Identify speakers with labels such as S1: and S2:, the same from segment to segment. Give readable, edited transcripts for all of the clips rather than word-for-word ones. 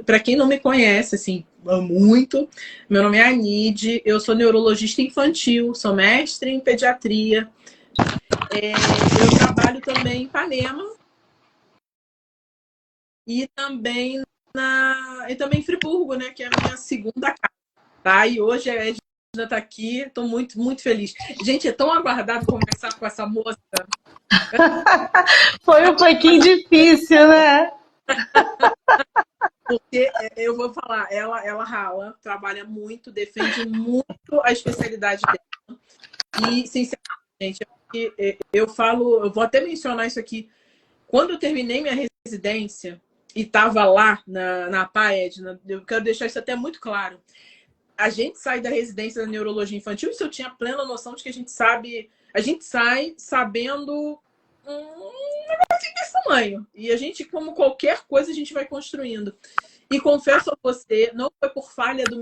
S1: para quem não me conhece, assim, muito, meu nome é Anide, eu sou neurologista infantil, sou mestre em pediatria. Eu trabalho também em Ipanema e também em Friburgo, né, que é a minha segunda casa, tá? E hoje a Edna está aqui, estou muito, muito feliz. Gente, é tão aguardado conversar com essa moça.
S2: Foi um pouquinho difícil, né?
S1: Porque eu vou falar, ela rala, trabalha muito, defende muito a especialidade dela. E, sinceramente, eu falo, eu vou até mencionar isso aqui. Quando eu terminei minha residência e estava lá na PAED, eu quero deixar isso até muito claro. A gente sai da residência da neurologia infantil, isso eu tinha plena noção de que a gente sai sabendo um negócio desse tamanho. E a gente, como qualquer coisa, a gente vai construindo. E confesso a você, não foi por falha da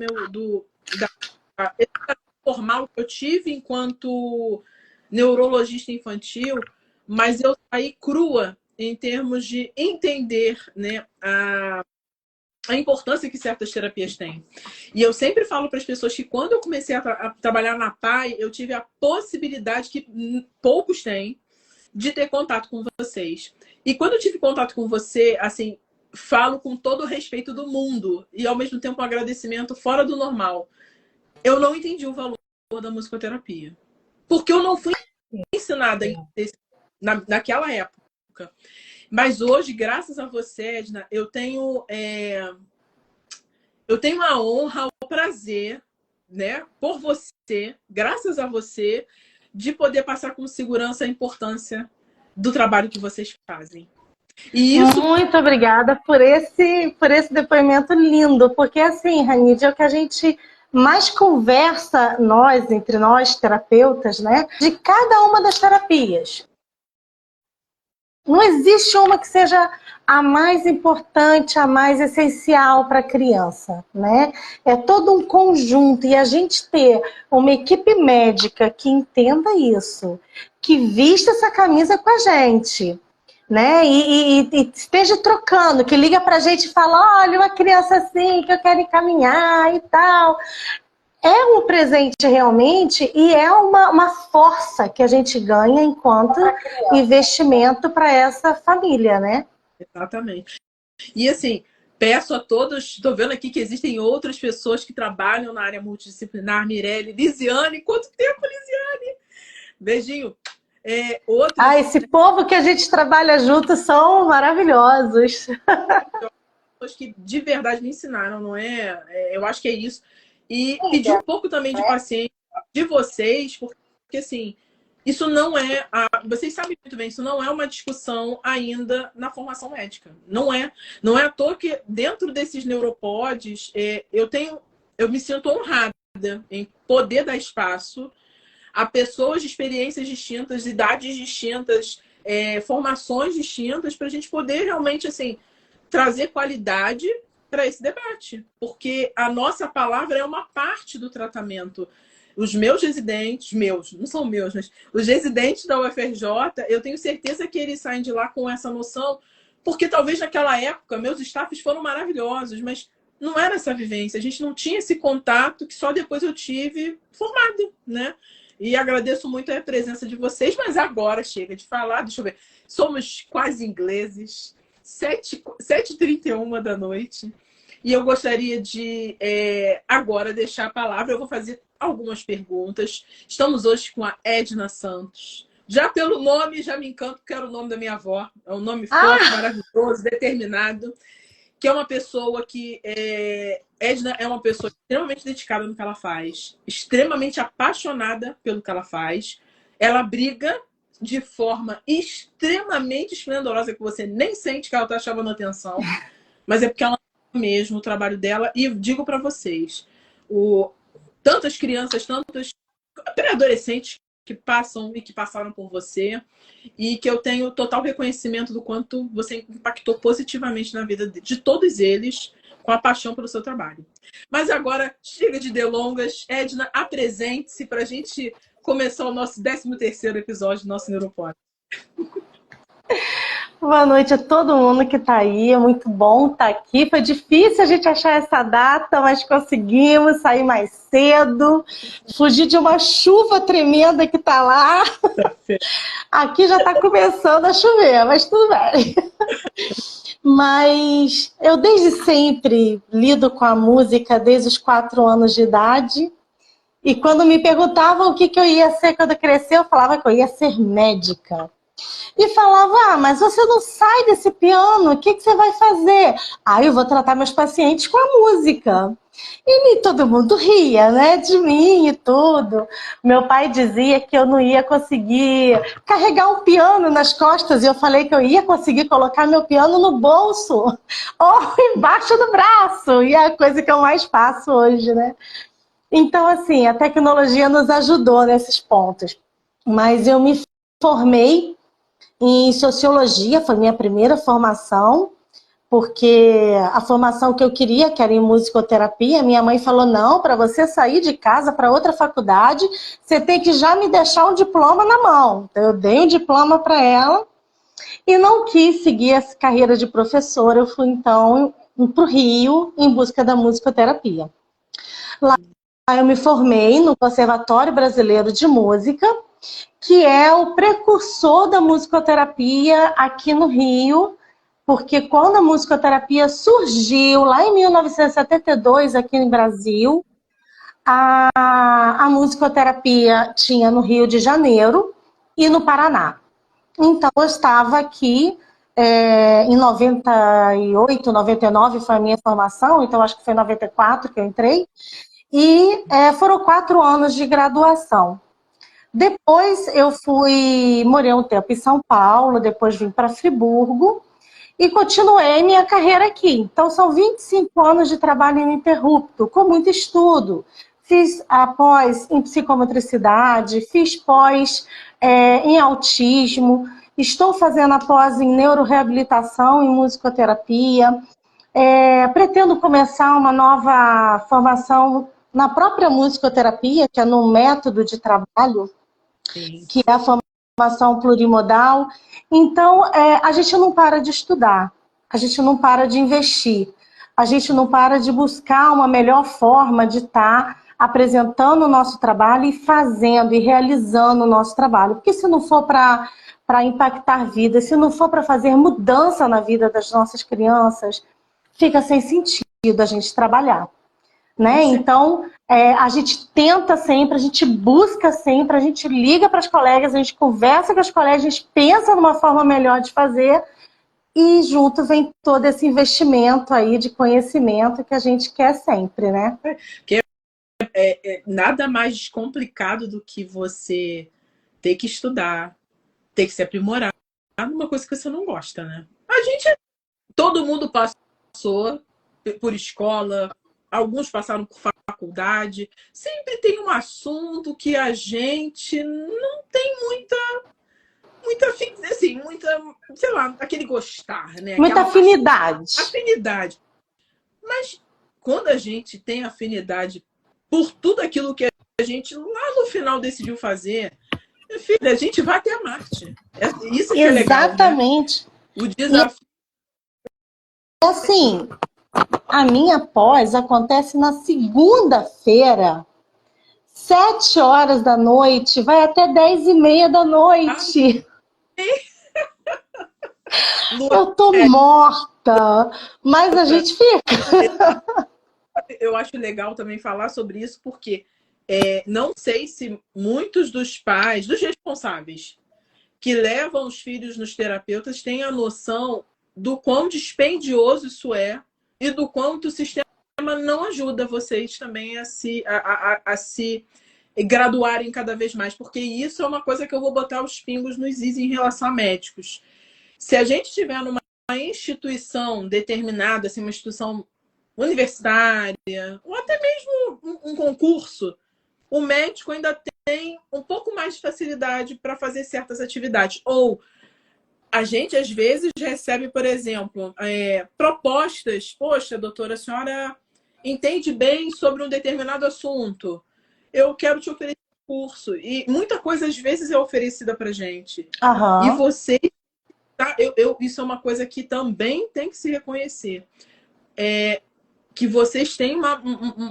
S1: educação formal que eu tive enquanto neurologista infantil, mas eu saí crua em termos de entender, né, a importância que certas terapias têm. E eu sempre falo para as pessoas que quando eu comecei a trabalhar na PAI, eu tive a possibilidade que poucos têm de ter contato com vocês. E quando eu tive contato com você, assim, falo com todo o respeito do mundo e ao mesmo tempo um agradecimento fora do normal. Eu não entendi o valor da musicoterapia. Porque eu não fui ensinada naquela época. Mas hoje, graças a você, Edna, eu tenho a honra, o prazer, né, por você, graças a você, de poder passar com segurança a importância do trabalho que vocês fazem.
S2: E isso... Muito obrigada por esse depoimento lindo, porque assim, Ranide, é o que a gente mais conversa entre nós terapeutas, né, de cada uma das terapias. Não existe uma que seja a mais importante, a mais essencial para a criança, né? É todo um conjunto, e a gente ter uma equipe médica que entenda isso, que vista essa camisa com a gente, né? E esteja trocando, que liga para a gente e fala, olha, uma criança assim que eu quero encaminhar e tal. É um presente realmente e é uma força que a gente ganha enquanto investimento para essa família, né?
S1: Exatamente. E assim, peço a todos, estou vendo aqui que existem outras pessoas que trabalham na área multidisciplinar, Mirelle, Lisiane, quanto tempo, Lisiane? Beijinho.
S2: Esse povo que a gente trabalha junto são maravilhosos.
S1: Pessoas que de verdade me ensinaram, não é? Eu acho que é isso. E pedir um pouco também de paciência de vocês, porque assim, isso não é... Vocês sabem muito bem, isso não é uma discussão ainda na formação médica. Não é. Não é à toa que dentro desses neuropods, eu me sinto honrada em poder dar espaço a pessoas de experiências distintas, idades distintas, formações distintas, para a gente poder realmente, assim, trazer qualidade para esse debate. Porque a nossa palavra é uma parte do tratamento. Os meus residentes, não são meus, mas os residentes da UFRJ, eu tenho certeza que eles saem de lá com essa noção, porque talvez naquela época meus staffs foram maravilhosos, mas não era essa vivência, a gente não tinha esse contato que só depois eu tive formado, né? E agradeço muito a presença de vocês, mas agora chega de falar, deixa eu ver, somos quase ingleses, 7h31 da noite, e eu gostaria de agora deixar a palavra, eu vou fazer algumas perguntas. Estamos hoje com a Edna Santos. Já pelo nome, já me encanto, porque era o nome da minha avó. É um nome forte, maravilhoso, determinado. Que é uma pessoa que... Edna é uma pessoa extremamente dedicada no que ela faz. Extremamente apaixonada pelo que ela faz. Ela briga de forma extremamente esplendorosa, que você nem sente que ela está chamando atenção. Mas é porque ela ama mesmo o trabalho dela. E digo para vocês, tantas crianças, tantos pré-adolescentes que passam e que passaram por você, e que eu tenho total reconhecimento do quanto você impactou positivamente na vida de todos eles, com a paixão pelo seu trabalho. Mas agora, chega de delongas. Edna, apresente-se para a gente começar o nosso 13º episódio do nosso Neuropod.
S2: Boa noite a todo mundo que está aí, é muito bom estar aqui. Foi difícil a gente achar essa data, mas conseguimos sair mais cedo, fugir de uma chuva tremenda que está lá. Aqui já está começando a chover, mas tudo bem. Mas eu desde sempre lido com a música, desde os 4 anos de idade. E quando me perguntavam o que eu ia ser quando eu crescer, eu falava que eu ia ser médica. E falava, mas você não sai desse piano, o que você vai fazer? Eu vou tratar meus pacientes com a música. E nem todo mundo ria, né, de mim e tudo. Meu pai dizia que eu não ia conseguir carregar um piano nas costas, e eu falei que eu ia conseguir colocar meu piano no bolso ou embaixo do braço, e é a coisa que eu mais faço hoje, né? Então, assim, a tecnologia nos ajudou nesses pontos. Mas eu me formei em sociologia, foi minha primeira formação, porque a formação que eu queria, que era em musicoterapia, minha mãe falou, não, para você sair de casa para outra faculdade, você tem que já me deixar um diploma na mão. Então, eu dei um diploma para ela e não quis seguir essa carreira de professora. Eu fui, então, para o Rio em busca da musicoterapia. Lá eu me formei no Conservatório Brasileiro de Música, que é o precursor da musicoterapia aqui no Rio, porque quando a musicoterapia surgiu lá em 1972 aqui no Brasil, a musicoterapia tinha no Rio de Janeiro e no Paraná. Então eu estava aqui em 98, 99 foi a minha formação, então acho que foi em 94 que eu entrei, e foram 4 anos de graduação. Depois eu morei um tempo em São Paulo, depois vim para Friburgo e continuei minha carreira aqui. Então são 25 anos de trabalho ininterrupto, com muito estudo. Fiz a pós em psicomotricidade, fiz pós em autismo, estou fazendo a pós em neuroreabilitação e musicoterapia. Pretendo começar uma nova formação na própria musicoterapia, que é no método de trabalho,
S1: Sim.
S2: que é a formação plurimodal. Então, a gente não para de estudar, a gente não para de investir, a gente não para de buscar uma melhor forma de estar apresentando o nosso trabalho e fazendo e realizando o nosso trabalho. Porque se não for para impactar vidas, se não for para fazer mudança na vida das nossas crianças, fica sem sentido a gente trabalhar. Né? Então, a gente tenta sempre, a gente busca sempre, a gente liga para as colegas, a gente conversa com as colegas, a gente pensa numa forma melhor de fazer e junto vem todo esse investimento aí de conhecimento que a gente quer sempre, né?
S1: Porque nada mais descomplicado do que você ter que estudar, ter que se aprimorar numa coisa que você não gosta, né? Todo mundo passou por escola, alguns passaram por faculdade, sempre tem um assunto que a gente não tem sei lá, aquele gostar, né?
S2: Muita afinidade.
S1: Afinidade. Mas quando a gente tem afinidade por tudo aquilo que a gente lá no final decidiu fazer, minha filha, a gente vai até Marte. Isso que é legal, né?
S2: Exatamente.
S1: O desafio.
S2: E assim, a minha pós acontece na segunda-feira, 7 horas da noite, vai até 10h30 da noite. Eu tô morta, mas a gente fica.
S1: Eu acho legal também falar sobre isso, porque não sei se muitos dos pais, dos responsáveis, que levam os filhos nos terapeutas têm a noção do quão dispendioso isso é e do quanto o sistema não ajuda vocês também a se graduarem cada vez mais, porque isso é uma coisa que eu vou botar os pingos nos is em relação a médicos. Se a gente tiver numa instituição determinada, assim, uma instituição universitária, ou até mesmo um concurso, o médico ainda tem um pouco mais de facilidade para fazer certas atividades. Ou a gente, às vezes, recebe, por exemplo, propostas. Poxa, doutora, a senhora entende bem sobre um determinado assunto. Eu quero te oferecer um curso. E muita coisa, às vezes, é oferecida para gente.
S2: Uhum.
S1: E vocês tá, isso é uma coisa que também tem que se reconhecer. Que vocês têm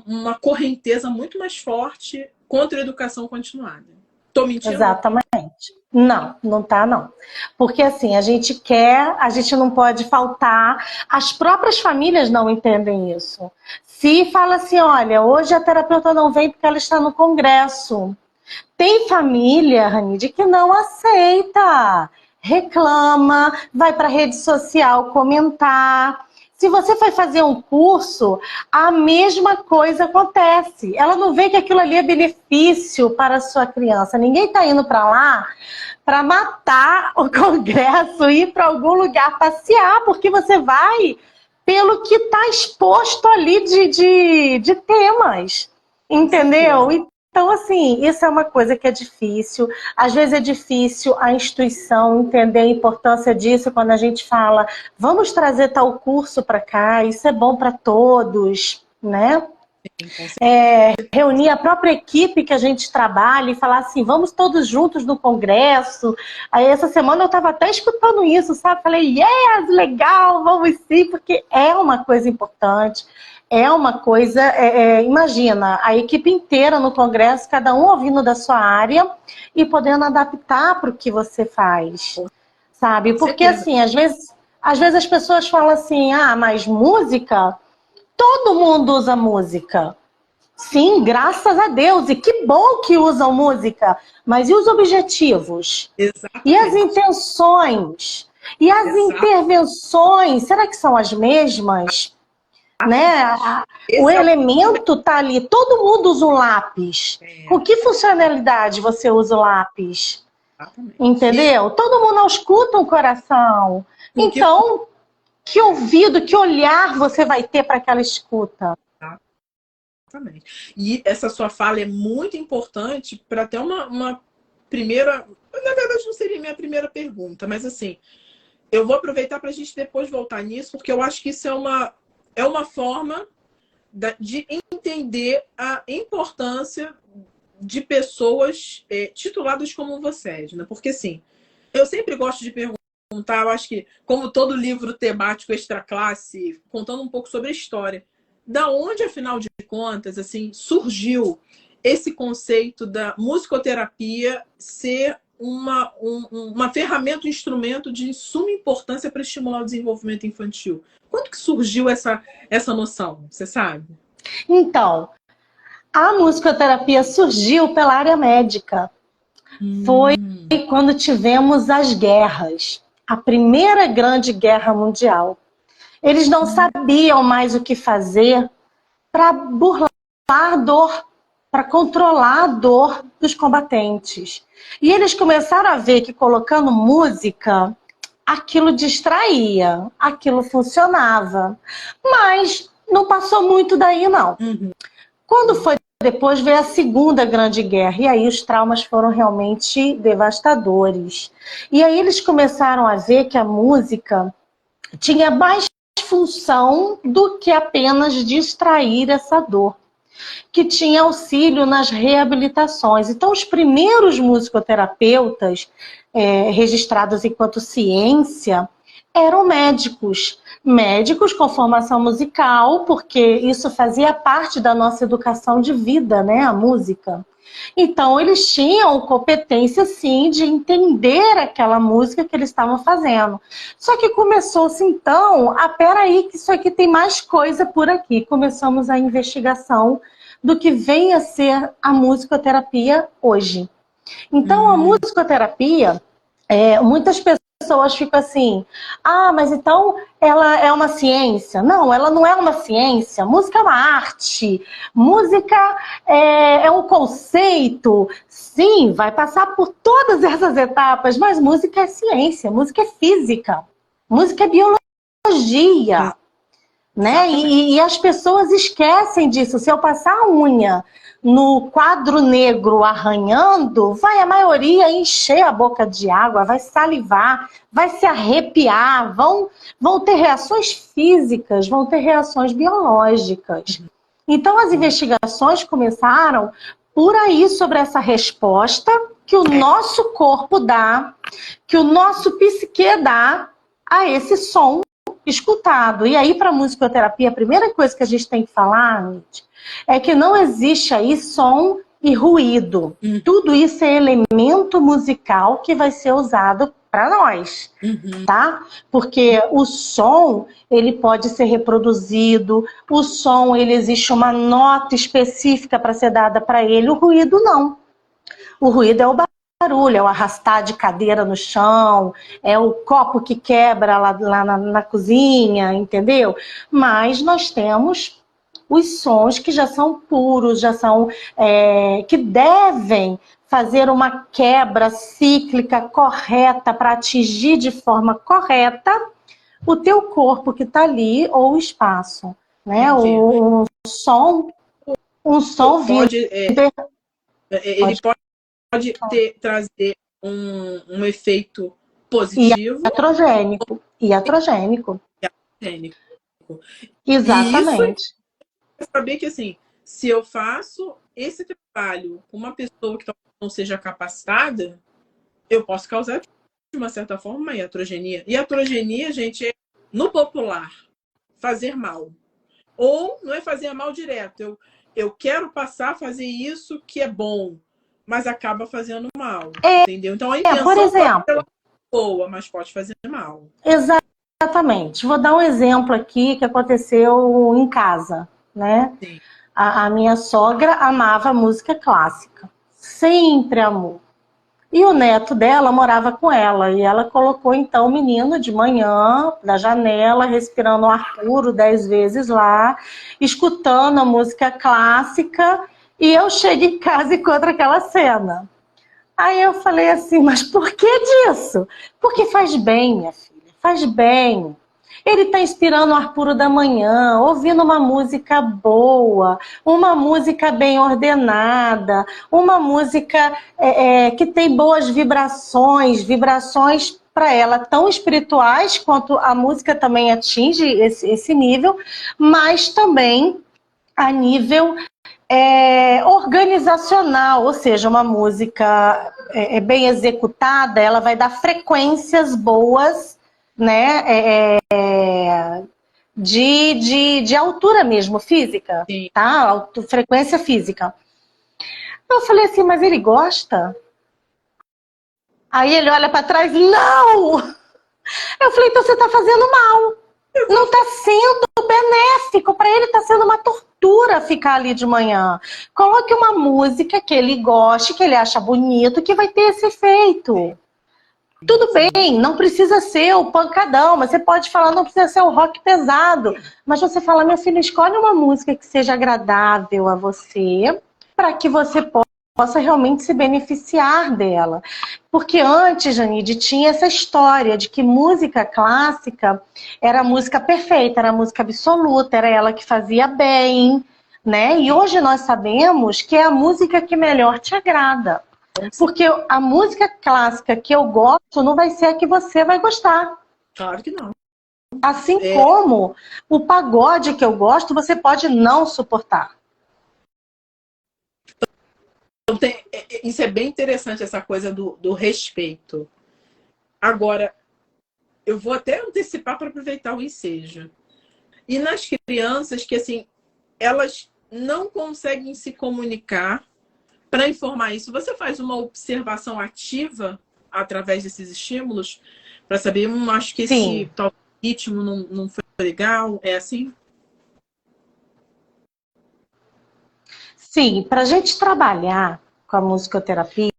S1: uma correnteza muito mais forte contra a educação continuada. Estou mentindo?
S2: Exatamente. Não, não tá, não. Porque assim, a gente não pode faltar. As próprias famílias não entendem isso. Se fala assim, olha, hoje a terapeuta não vem porque ela está no congresso. Tem família, Ranide, que não aceita. Reclama, vai para a rede social comentar. Se você foi fazer um curso, a mesma coisa acontece. Ela não vê que aquilo ali é benefício para a sua criança. Ninguém está indo para lá para matar o congresso, ir para algum lugar passear, porque você vai pelo que está exposto ali de temas, entendeu? Então, assim, isso é uma coisa que é difícil. Às vezes é difícil a instituição entender a importância disso quando a gente fala, vamos trazer tal curso para cá, isso é bom para todos, né? Reunir a própria equipe que a gente trabalha e falar assim, vamos todos juntos no congresso. Aí essa semana eu estava até escutando isso, sabe? Falei, yes, legal, vamos sim, porque é uma coisa importante. É uma coisa, imagina, a equipe inteira no congresso, cada um ouvindo da sua área e podendo adaptar para o que você faz, sabe? Porque assim, às vezes as pessoas falam assim, mas música, todo mundo usa música. Sim, graças a Deus, e que bom que usam música, mas e os objetivos?
S1: Exatamente.
S2: E as intenções? E as intervenções, será que são as mesmas? Né? O elemento está ali, todo mundo usa um lápis. Com que funcionalidade você usa o lápis? Exatamente. Entendeu? Todo mundo escuta um coração. Então, que ouvido, que olhar você vai ter para aquela escuta?
S1: Exatamente. E essa sua fala é muito importante para ter uma primeira... Na verdade, não seria minha primeira pergunta, mas assim, eu vou aproveitar para a gente depois voltar nisso, porque eu acho que isso é uma forma de entender a importância de pessoas tituladas como vocês, né? Porque, assim, eu sempre gosto de perguntar, eu acho que, como todo livro temático extra classe, contando um pouco sobre a história, da onde, afinal de contas, assim, surgiu esse conceito da musicoterapia ser uma ferramenta, um instrumento de suma importância para estimular o desenvolvimento infantil. Quando que surgiu essa noção? Você sabe?
S2: Então, a musicoterapia surgiu pela área médica. Foi quando tivemos as guerras. A primeira grande guerra mundial. Eles não sabiam mais o que fazer para burlar a dor, para controlar a dor dos combatentes. E eles começaram a ver que colocando música, aquilo distraía, aquilo funcionava. Mas não passou muito daí, não. Quando foi depois, veio a Segunda Grande Guerra, e aí os traumas foram realmente devastadores. E aí eles começaram a ver que a música tinha mais função do que apenas distrair essa dor, que tinha auxílio nas reabilitações. Então, os primeiros musicoterapeutas registrados enquanto ciência eram médicos com formação musical, porque isso fazia parte da nossa educação de vida, né, a música. Então, eles tinham competência, sim, de entender aquela música que eles estavam fazendo. Só que começou-se, então, peraí, que isso aqui tem mais coisa por aqui. Começamos a investigação do que vem a ser a musicoterapia hoje. Então, a musicoterapia, muitas pessoas ficam assim, mas então ela é uma ciência. Não, ela não é uma ciência. Música é uma arte. Música é um conceito. Sim, vai passar por todas essas etapas, mas música é ciência, música é física, música é biologia. Né? E as pessoas esquecem disso. Se eu passar a unha no quadro negro arranhando, a maioria encher a boca de água, vai salivar, vai se arrepiar, vão ter reações físicas, vão ter reações biológicas. Então as investigações começaram por aí sobre essa resposta que o nosso corpo dá, que o nosso psique dá a esse som escutado. E aí, para musicoterapia, a primeira coisa que a gente tem que falar, gente, é que não existe aí som e ruído. Tudo isso é elemento musical que vai ser usado para nós, tá? Porque o som, ele pode ser reproduzido, o som, ele existe uma nota específica para ser dada para ele, o ruído não. O ruído é o barulho, é o arrastar de cadeira no chão, é o copo que quebra lá na cozinha, entendeu? Mas nós temos os sons que já são puros, já são que devem fazer uma quebra cíclica correta para atingir de forma correta o teu corpo que está ali ou o espaço, né? Um som
S1: pode,
S2: vindo.
S1: ele pode trazer um efeito positivo
S2: e iatrogênico.
S1: E
S2: Exatamente.
S1: isso é saber que, assim, se eu faço esse trabalho com uma pessoa que não seja capacitada, eu posso causar, de uma certa forma, uma iatrogenia. Iatrogenia, gente, é, no popular, fazer mal. Ou não é fazer mal direto. Eu quero passar a fazer isso que é bom, mas acaba fazendo mal. Entendeu? Então, a intenção
S2: por exemplo,
S1: pode ser boa, mas pode fazer mal.
S2: Exatamente. Vou dar um exemplo aqui que aconteceu em casa, né?
S1: Sim.
S2: A minha sogra amava música clássica. Sempre amou. E o neto dela morava com ela. E ela colocou, então, o menino de manhã, da janela, respirando ar puro 10 vezes lá, escutando a música clássica. E eu chego em casa e encontro aquela cena. Aí eu falei assim, mas por que disso? Porque faz bem, minha filha, faz bem. Ele está inspirando o ar puro da manhã, ouvindo uma música boa, uma música bem ordenada, uma música que tem boas vibrações para ela tão espirituais quanto a música também atinge esse nível, mas também a nível organizacional, ou seja, uma música bem executada, ela vai dar frequências boas, né, de altura mesmo, física,
S1: Sim.
S2: tá? Frequência física. Eu falei assim, mas ele gosta? Aí ele olha para trás, não! Eu falei, então você está fazendo mal. Não está sendo benéfico, para ele está sendo uma tortura ficar ali de manhã. Coloque uma música que ele goste, que ele acha bonito, que vai ter esse efeito. Tudo bem, não precisa ser o pancadão, mas você pode falar, não precisa ser o rock pesado. Mas você fala, meu filho, escolhe uma música que seja agradável a você, para que você possa realmente se beneficiar dela. Porque antes, Janide, tinha essa história de que música clássica era a música perfeita, era a música absoluta, era ela que fazia bem, né? E hoje nós sabemos que é a música que melhor te agrada. Porque a música clássica que eu gosto não vai ser a que você vai gostar.
S1: Claro que não.
S2: Assim como o pagode que eu gosto, você pode não suportar.
S1: Então, isso é bem interessante, essa coisa do respeito. Agora, eu vou até antecipar para aproveitar o ensejo. E nas crianças que, assim, elas não conseguem se comunicar para informar isso, você faz uma observação ativa através desses estímulos para saber, acho que esse tal ritmo não foi legal, é assim?
S2: Sim, para a gente trabalhar com a musicoterapia,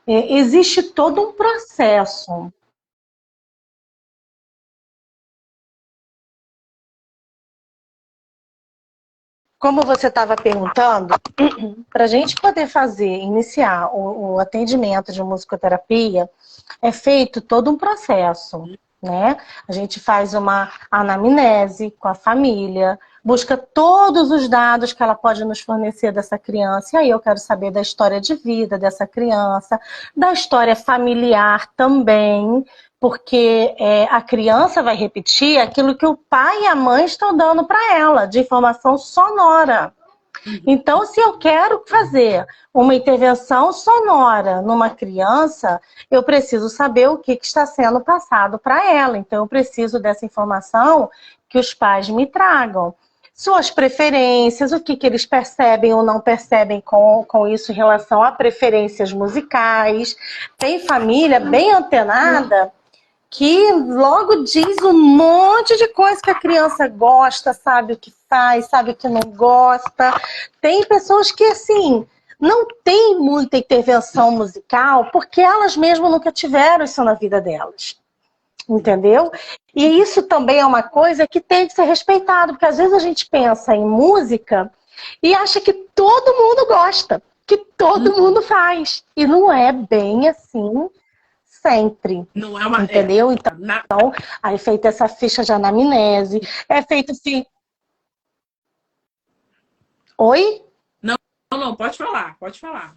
S2: existe todo um processo. Como você estava perguntando, para a gente poder iniciar o atendimento de musicoterapia, é feito todo um processo, né? A gente faz uma anamnese com a família, busca todos os dados que ela pode nos fornecer dessa criança. E aí eu quero saber da história de vida dessa criança, da história familiar também, porque a criança vai repetir aquilo que o pai e a mãe estão dando para ela, de informação sonora. Então, se eu quero fazer uma intervenção sonora numa criança, eu preciso saber o que está sendo passado para ela. Então, eu preciso dessa informação que os pais me tragam. Suas preferências, o que eles percebem ou não percebem com isso em relação a preferências musicais. Tem família bem antenada que logo diz um monte de coisa que a criança gosta, sabe o que faz, sabe o que não gosta. Tem pessoas que, assim, não tem muita intervenção musical porque elas mesmas nunca tiveram isso na vida delas. Entendeu? E isso também é uma coisa que tem que ser respeitado, porque às vezes a gente pensa em música e acha que todo mundo gosta, que todo mundo faz. E não é bem assim sempre.
S1: Não é uma.
S2: Entendeu? Então, aí é feita essa ficha de anamnese, é feito assim. Oi?
S1: Não, pode falar, pode falar.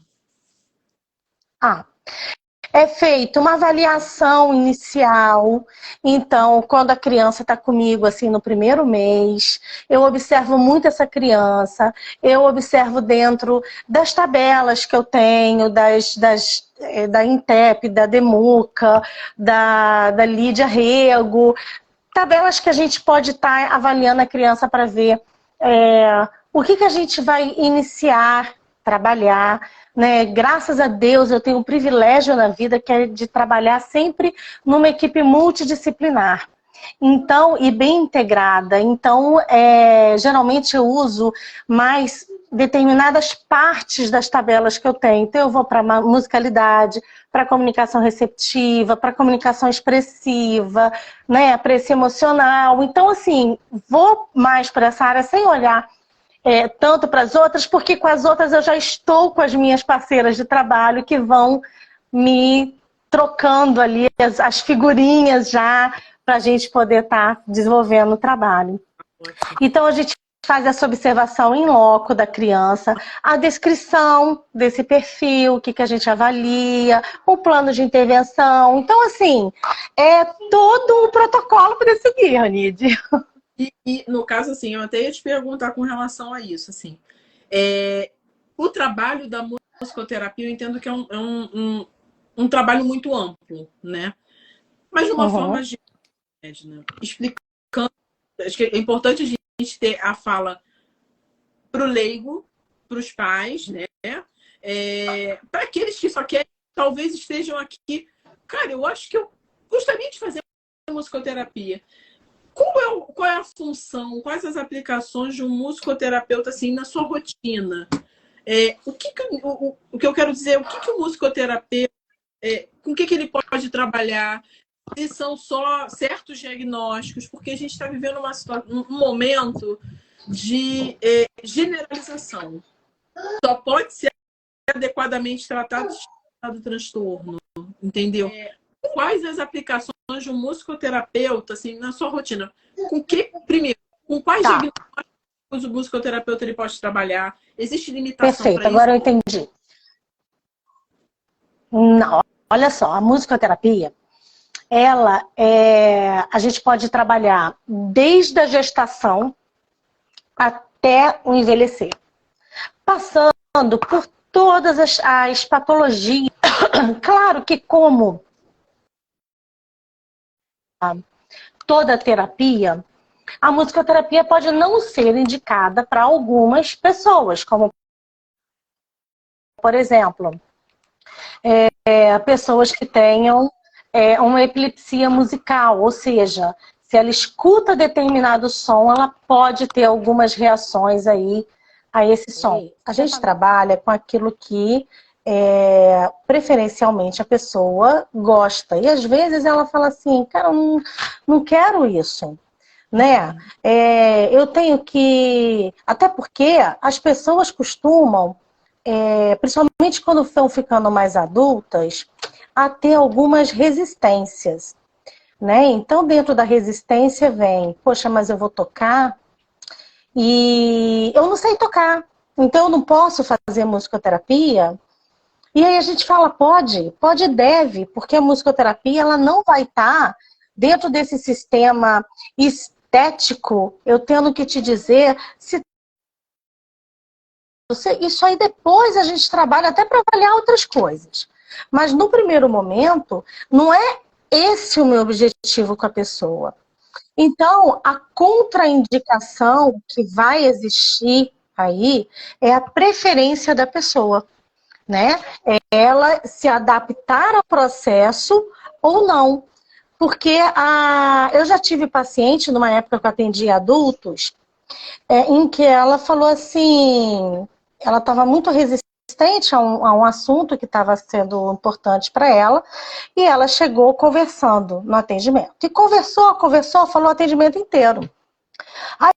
S2: É feita uma avaliação inicial. Então, quando a criança está comigo, assim, no primeiro mês, eu observo muito essa criança, eu observo dentro das tabelas que eu tenho, da INTEP, da DEMUCA, da Lídia Rego, tabelas que a gente pode estar avaliando a criança para ver o que a gente vai iniciar, trabalhar, né? Graças a Deus eu tenho um privilégio na vida que é de trabalhar sempre numa equipe multidisciplinar. Então, e bem integrada. Então, geralmente eu uso mais determinadas partes das tabelas que eu tenho. Então, eu vou para musicalidade, para comunicação receptiva, para comunicação expressiva, né? Para esse emocional. Então, assim, vou mais para essa área sem olhar tanto para as outras, porque com as outras eu já estou com as minhas parceiras de trabalho que vão me trocando ali as figurinhas já para a gente poder estar desenvolvendo o trabalho. Então a gente faz essa observação em loco da criança, a descrição desse perfil, o que a gente avalia, o plano de intervenção. Então, assim, é todo um protocolo para seguir, Ranide.
S1: E, no caso, assim, eu até ia te perguntar com relação a isso, assim. O trabalho da musicoterapia, eu entendo que é um trabalho muito amplo, né? Mas de uma forma geral, né? Explicando, acho que é importante a gente ter a fala para o leigo, para os pais, né? Para aqueles que só querem, talvez estejam aqui. Cara, eu acho que eu gostaria de fazer musicoterapia. Qual é a função, quais as aplicações de um musicoterapeuta assim, na sua rotina? O que eu quero dizer, o que o musicoterapeuta, com o que ele pode trabalhar? Se são só certos diagnósticos, porque a gente está vivendo um momento de generalização. Só pode ser adequadamente tratado do transtorno, entendeu? Quais as aplicações de um musicoterapeuta, assim, na sua rotina? Primeiro, com quais diagnósticos o musicoterapeuta ele pode trabalhar? Existe limitação para isso?
S2: Perfeito, agora eu entendi. Não, olha só, a musicoterapia, a gente pode trabalhar desde a gestação até o envelhecer, passando por todas as patologias. Claro que como toda terapia, a musicoterapia pode não ser indicada para algumas pessoas, como, por exemplo, pessoas que tenham uma epilepsia musical, ou seja, se ela escuta determinado som, ela pode ter algumas reações aí a esse som. A gente trabalha com aquilo que preferencialmente a pessoa gosta. E às vezes ela fala assim, cara, eu não quero isso, né? Eu tenho que... Até porque as pessoas costumam, principalmente quando estão ficando mais adultas, a ter algumas resistências, né? Então dentro da resistência vem, poxa, mas eu vou tocar e eu não sei tocar, então eu não posso fazer musicoterapia. E aí a gente fala, pode e deve, porque a musicoterapia ela não vai estar dentro desse sistema estético, eu tendo que te dizer, se Isso aí depois a gente trabalha até para avaliar outras coisas. Mas no primeiro momento, não é esse o meu objetivo com a pessoa. Então, a contraindicação que vai existir aí é a preferência da pessoa, né? É ela se adaptar ao processo ou não. Porque eu já tive paciente, numa época que eu atendia adultos, em que ela falou assim, ela estava muito resistente a um assunto que estava sendo importante para ela, e ela chegou conversando no atendimento. E conversou, falou o atendimento inteiro. Aí,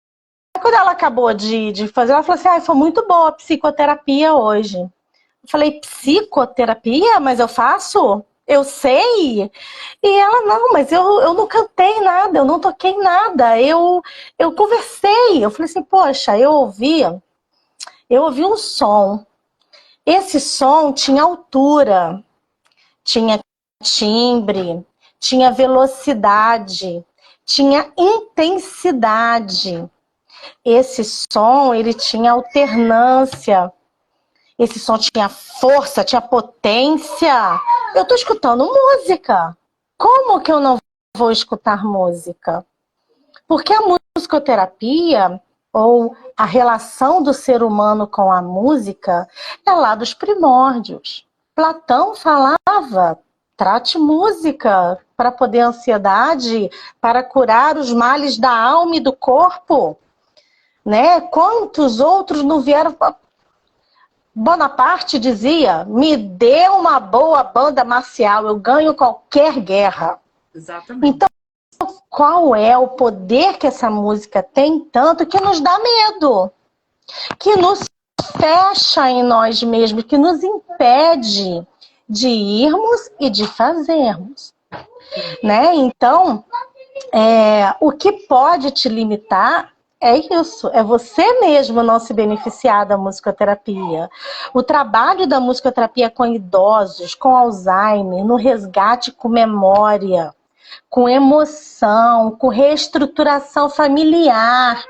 S2: quando ela acabou de fazer, ela falou assim, foi muito boa a psicoterapia hoje. Eu falei, psicoterapia? Mas eu faço? Eu sei? E ela, não, mas eu não cantei nada, eu não toquei nada, eu conversei. Eu falei assim, poxa, eu ouvi um som. Esse som tinha altura, tinha timbre, tinha velocidade, tinha intensidade. Esse som, ele tinha alternância. Esse som tinha força, tinha potência. Eu tô escutando música. Como que eu não vou escutar música? Porque a musicoterapia, ou a relação do ser humano com a música, é lá dos primórdios. Platão falava, trate música para poder ansiedade, para curar os males da alma e do corpo. Né? Quantos outros não vieram... Bonaparte dizia, me dê uma boa banda marcial, eu ganho qualquer guerra.
S1: Exatamente.
S2: Então, qual é o poder que essa música tem tanto que nos dá medo? Que nos fecha em nós mesmos, que nos impede de irmos e de fazermos. Né? Então, o que pode te limitar é isso, é você mesmo não se beneficiar da musicoterapia. O trabalho da musicoterapia com idosos, com Alzheimer, no resgate com memória, com emoção, com reestruturação familiar,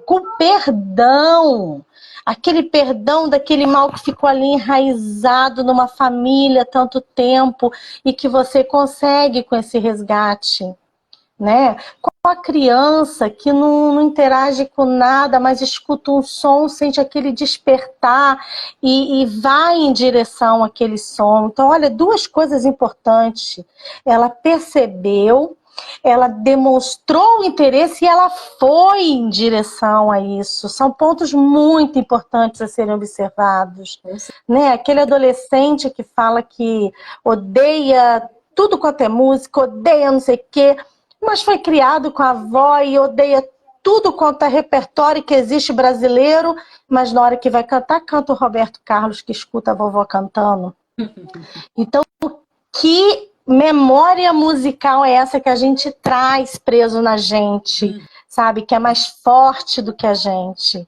S2: com perdão. Aquele perdão daquele mal que ficou ali enraizado numa família tanto tempo e que você consegue com esse resgate. Né? Com a criança que não interage com nada, mas escuta um som, sente aquele despertar e vai em direção àquele som. Então, olha, duas coisas importantes. Ela percebeu, ela demonstrou o interesse e ela foi em direção a isso. São pontos muito importantes a serem observados. Né? Aquele adolescente que fala que odeia tudo quanto é música, odeia não sei o quê, mas foi criado com a avó e odeia tudo quanto é repertório que existe brasileiro, mas na hora que vai cantar, canta o Roberto Carlos, que escuta a vovó cantando. Então, que memória musical é essa que a gente traz preso na gente, sabe? Que é mais forte do que a gente,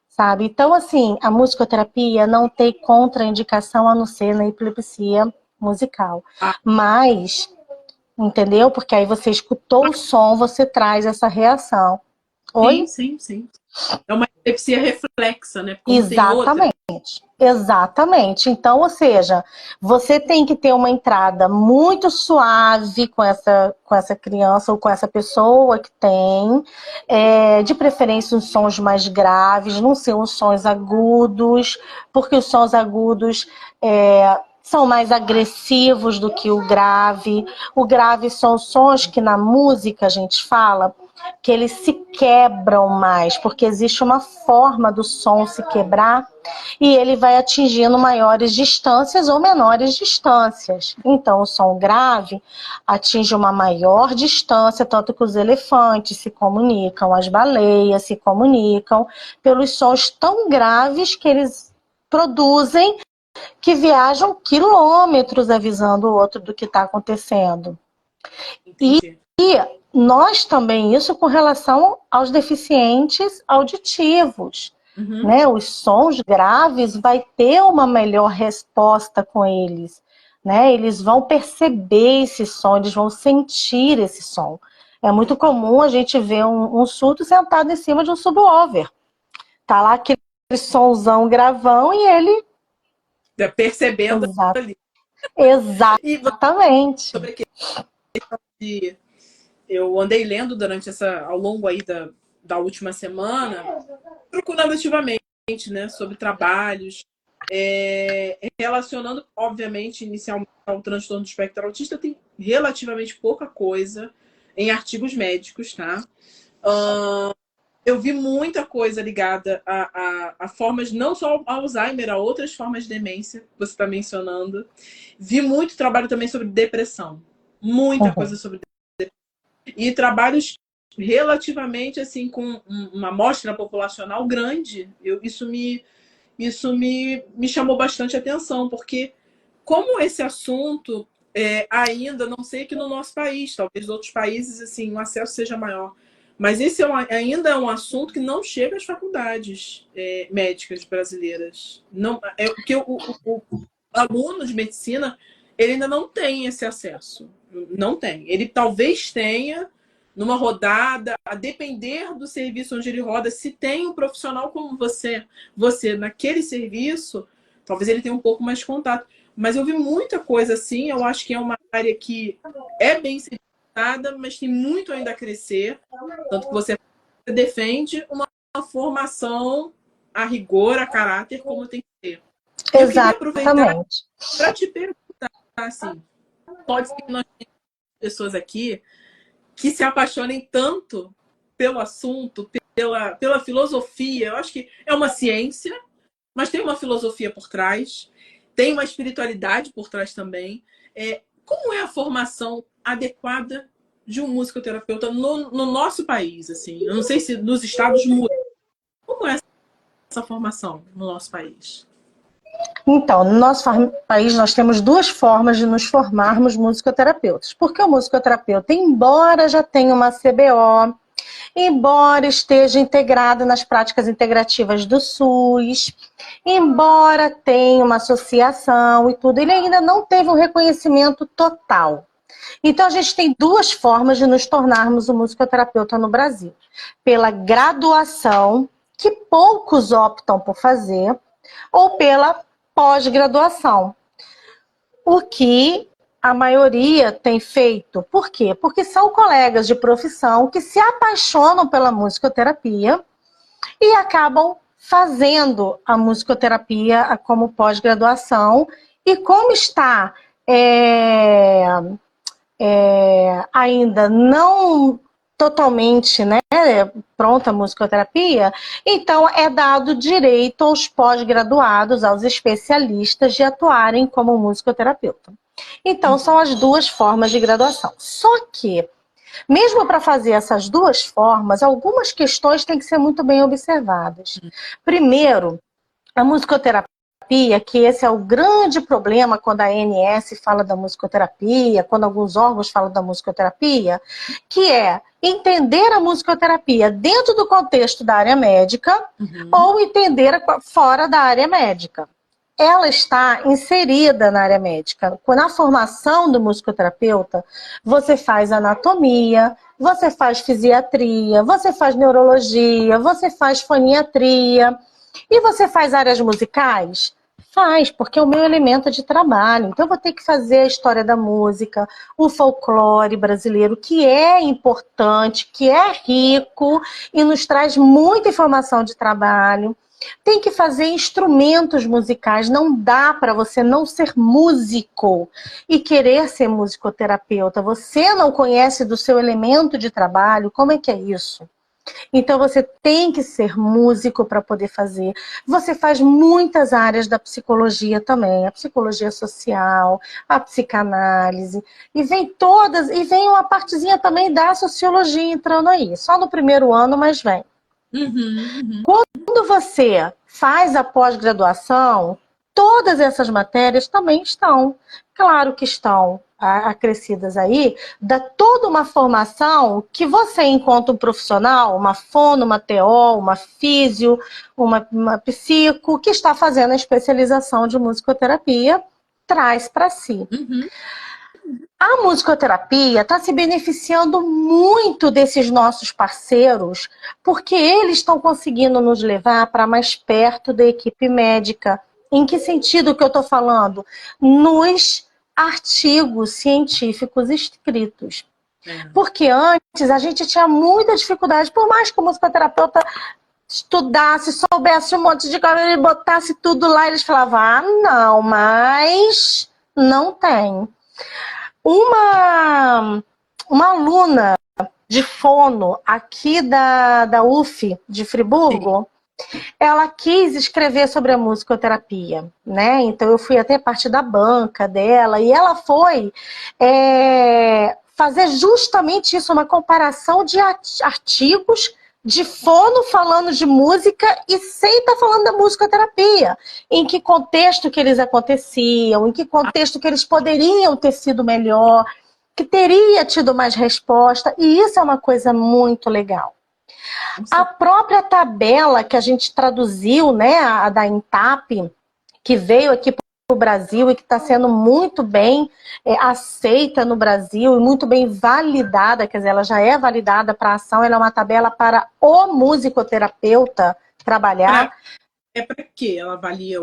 S2: sabe? Então, assim, a musicoterapia não tem contraindicação a não ser na epilepsia musical. Mas... entendeu? Porque aí você escutou o som, você traz essa reação. Oi?
S1: Sim. É uma epilepsia reflexa, né? Como
S2: exatamente. Exatamente. Então, ou seja, você tem que ter uma entrada muito suave com essa criança ou com essa pessoa que tem, de preferência uns sons mais graves, não ser uns sons agudos, porque os sons agudos são mais agressivos do que o grave. O grave são sons que na música a gente fala que eles se quebram mais, porque existe uma forma do som se quebrar e ele vai atingindo maiores distâncias ou menores distâncias. Então o som grave atinge uma maior distância, tanto que os elefantes se comunicam, as baleias se comunicam pelos sons tão graves que eles produzem, que viajam quilômetros avisando o outro do que está acontecendo. E nós também, isso com relação aos deficientes auditivos. Né? Os sons graves vai ter uma melhor resposta com eles. Né? Eles vão perceber esse som, eles vão sentir esse som. É muito comum a gente ver um surdo sentado em cima de um subwoofer. Tá lá aquele sonzão gravão e ele...
S1: Percebendo ali.
S2: Exatamente.
S1: E sobre que eu andei lendo ao longo aí da última semana, procurando ativamente, né, sobre trabalhos, relacionando, obviamente, inicialmente ao transtorno do espectro autista, tem relativamente pouca coisa em artigos médicos, tá? Eu vi muita coisa ligada a formas, não só ao Alzheimer, a outras formas de demência, que você está mencionando. Vi muito trabalho também sobre depressão. Muita coisa sobre depressão. E trabalhos relativamente, assim, com uma amostra populacional grande. Isso me chamou bastante atenção, porque como esse assunto ainda, não sei que no nosso país, talvez em outros países, assim, o acesso seja maior, mas esse ainda é um assunto que não chega às faculdades médicas brasileiras. Não, porque o aluno de medicina, ele ainda não tem esse acesso. Não tem. Ele talvez tenha numa rodada, a depender do serviço onde ele roda, se tem um profissional como você naquele serviço, talvez ele tenha um pouco mais de contato. Mas eu vi muita coisa assim, eu acho que é uma área que é bem serviçada, mas tem muito ainda a crescer. Tanto que você defende uma formação a rigor, a caráter, como tem que ser. Eu queria aproveitar para te perguntar, assim, pode ser que nós tenhamos pessoas aqui que se apaixonem tanto pelo assunto, pela filosofia. Eu acho que é uma ciência, mas tem uma filosofia por trás, tem uma espiritualidade por trás também. Como é a formação adequada de um musicoterapeuta no nosso país? Assim? Eu não sei se nos estados muda. Como é essa formação no nosso país?
S2: Então, no nosso país nós temos duas formas de nos formarmos musicoterapeutas. Porque o musicoterapeuta, embora já tenha uma CBO, embora esteja integrado nas práticas integrativas do SUS, embora tenha uma associação e tudo, ele ainda não teve um reconhecimento total. Então, a gente tem duas formas de nos tornarmos um musicoterapeuta no Brasil. Pela graduação, que poucos optam por fazer, ou pela pós-graduação. O que a maioria tem feito. Por quê? Porque são colegas de profissão que se apaixonam pela musicoterapia e acabam fazendo a musicoterapia como pós-graduação. E como está ainda não totalmente, né, pronta a musicoterapia, então é dado direito aos pós-graduados, aos especialistas de atuarem como musicoterapeuta. Então são as duas formas de graduação. Só que, mesmo para fazer essas duas formas, algumas questões têm que ser muito bem observadas. Primeiro, a musicoterapia, que esse é o grande problema quando a ANS fala da musicoterapia, quando alguns órgãos falam da musicoterapia, que é entender a musicoterapia dentro do contexto da área médica ou entender fora da área médica. Ela está inserida na área médica. Na formação do musicoterapeuta, você faz anatomia, você faz fisiatria, você faz neurologia, você faz foniatria. E você faz áreas musicais? Faz, porque é o meu elemento de trabalho. Então eu vou ter que fazer a história da música, o folclore brasileiro, que é importante, que é rico e nos traz muita informação de trabalho. Tem que fazer instrumentos musicais. Não dá para você não ser músico e querer ser musicoterapeuta. Você não conhece do seu elemento de trabalho. Como é que é isso? Então você tem que ser músico para poder fazer. Você faz muitas áreas da psicologia também, a psicologia social, a psicanálise, e vem uma partezinha também da sociologia entrando aí. Só no primeiro ano, mas vem. Quando você faz a pós-graduação, todas essas matérias também estão. Claro que estão acrescidas aí, dá toda uma formação que você, enquanto um profissional, uma fono, uma TO, uma físio, uma psico, que está fazendo a especialização de musicoterapia, traz para si. A musicoterapia está se beneficiando muito desses nossos parceiros, porque eles estão conseguindo nos levar para mais perto da equipe médica. Em que sentido que eu estou falando? Nos artigos científicos escritos. Porque antes a gente tinha muita dificuldade, por mais que o musicoterapeuta estudasse, soubesse um monte de coisa, ele botasse tudo lá, eles falavam, ah, não, mas não tem. Uma aluna de fono aqui da UF de Friburgo, ela quis escrever sobre a musicoterapia, né? Então eu fui até parte da banca dela e ela foi fazer justamente isso, uma comparação de artigos de fono falando de música e sem estar falando da musicoterapia. Em que contexto que eles aconteciam, em que contexto que eles poderiam ter sido melhor, que teria tido mais resposta, e isso é uma coisa muito legal. A própria tabela que a gente traduziu, né, a da INTAP, que veio aqui para o Brasil e que está sendo muito bem aceita no Brasil e muito bem validada, quer dizer, ela já é validada para a ação, ela é uma tabela para o musicoterapeuta trabalhar.
S1: Para quê? Ela avalia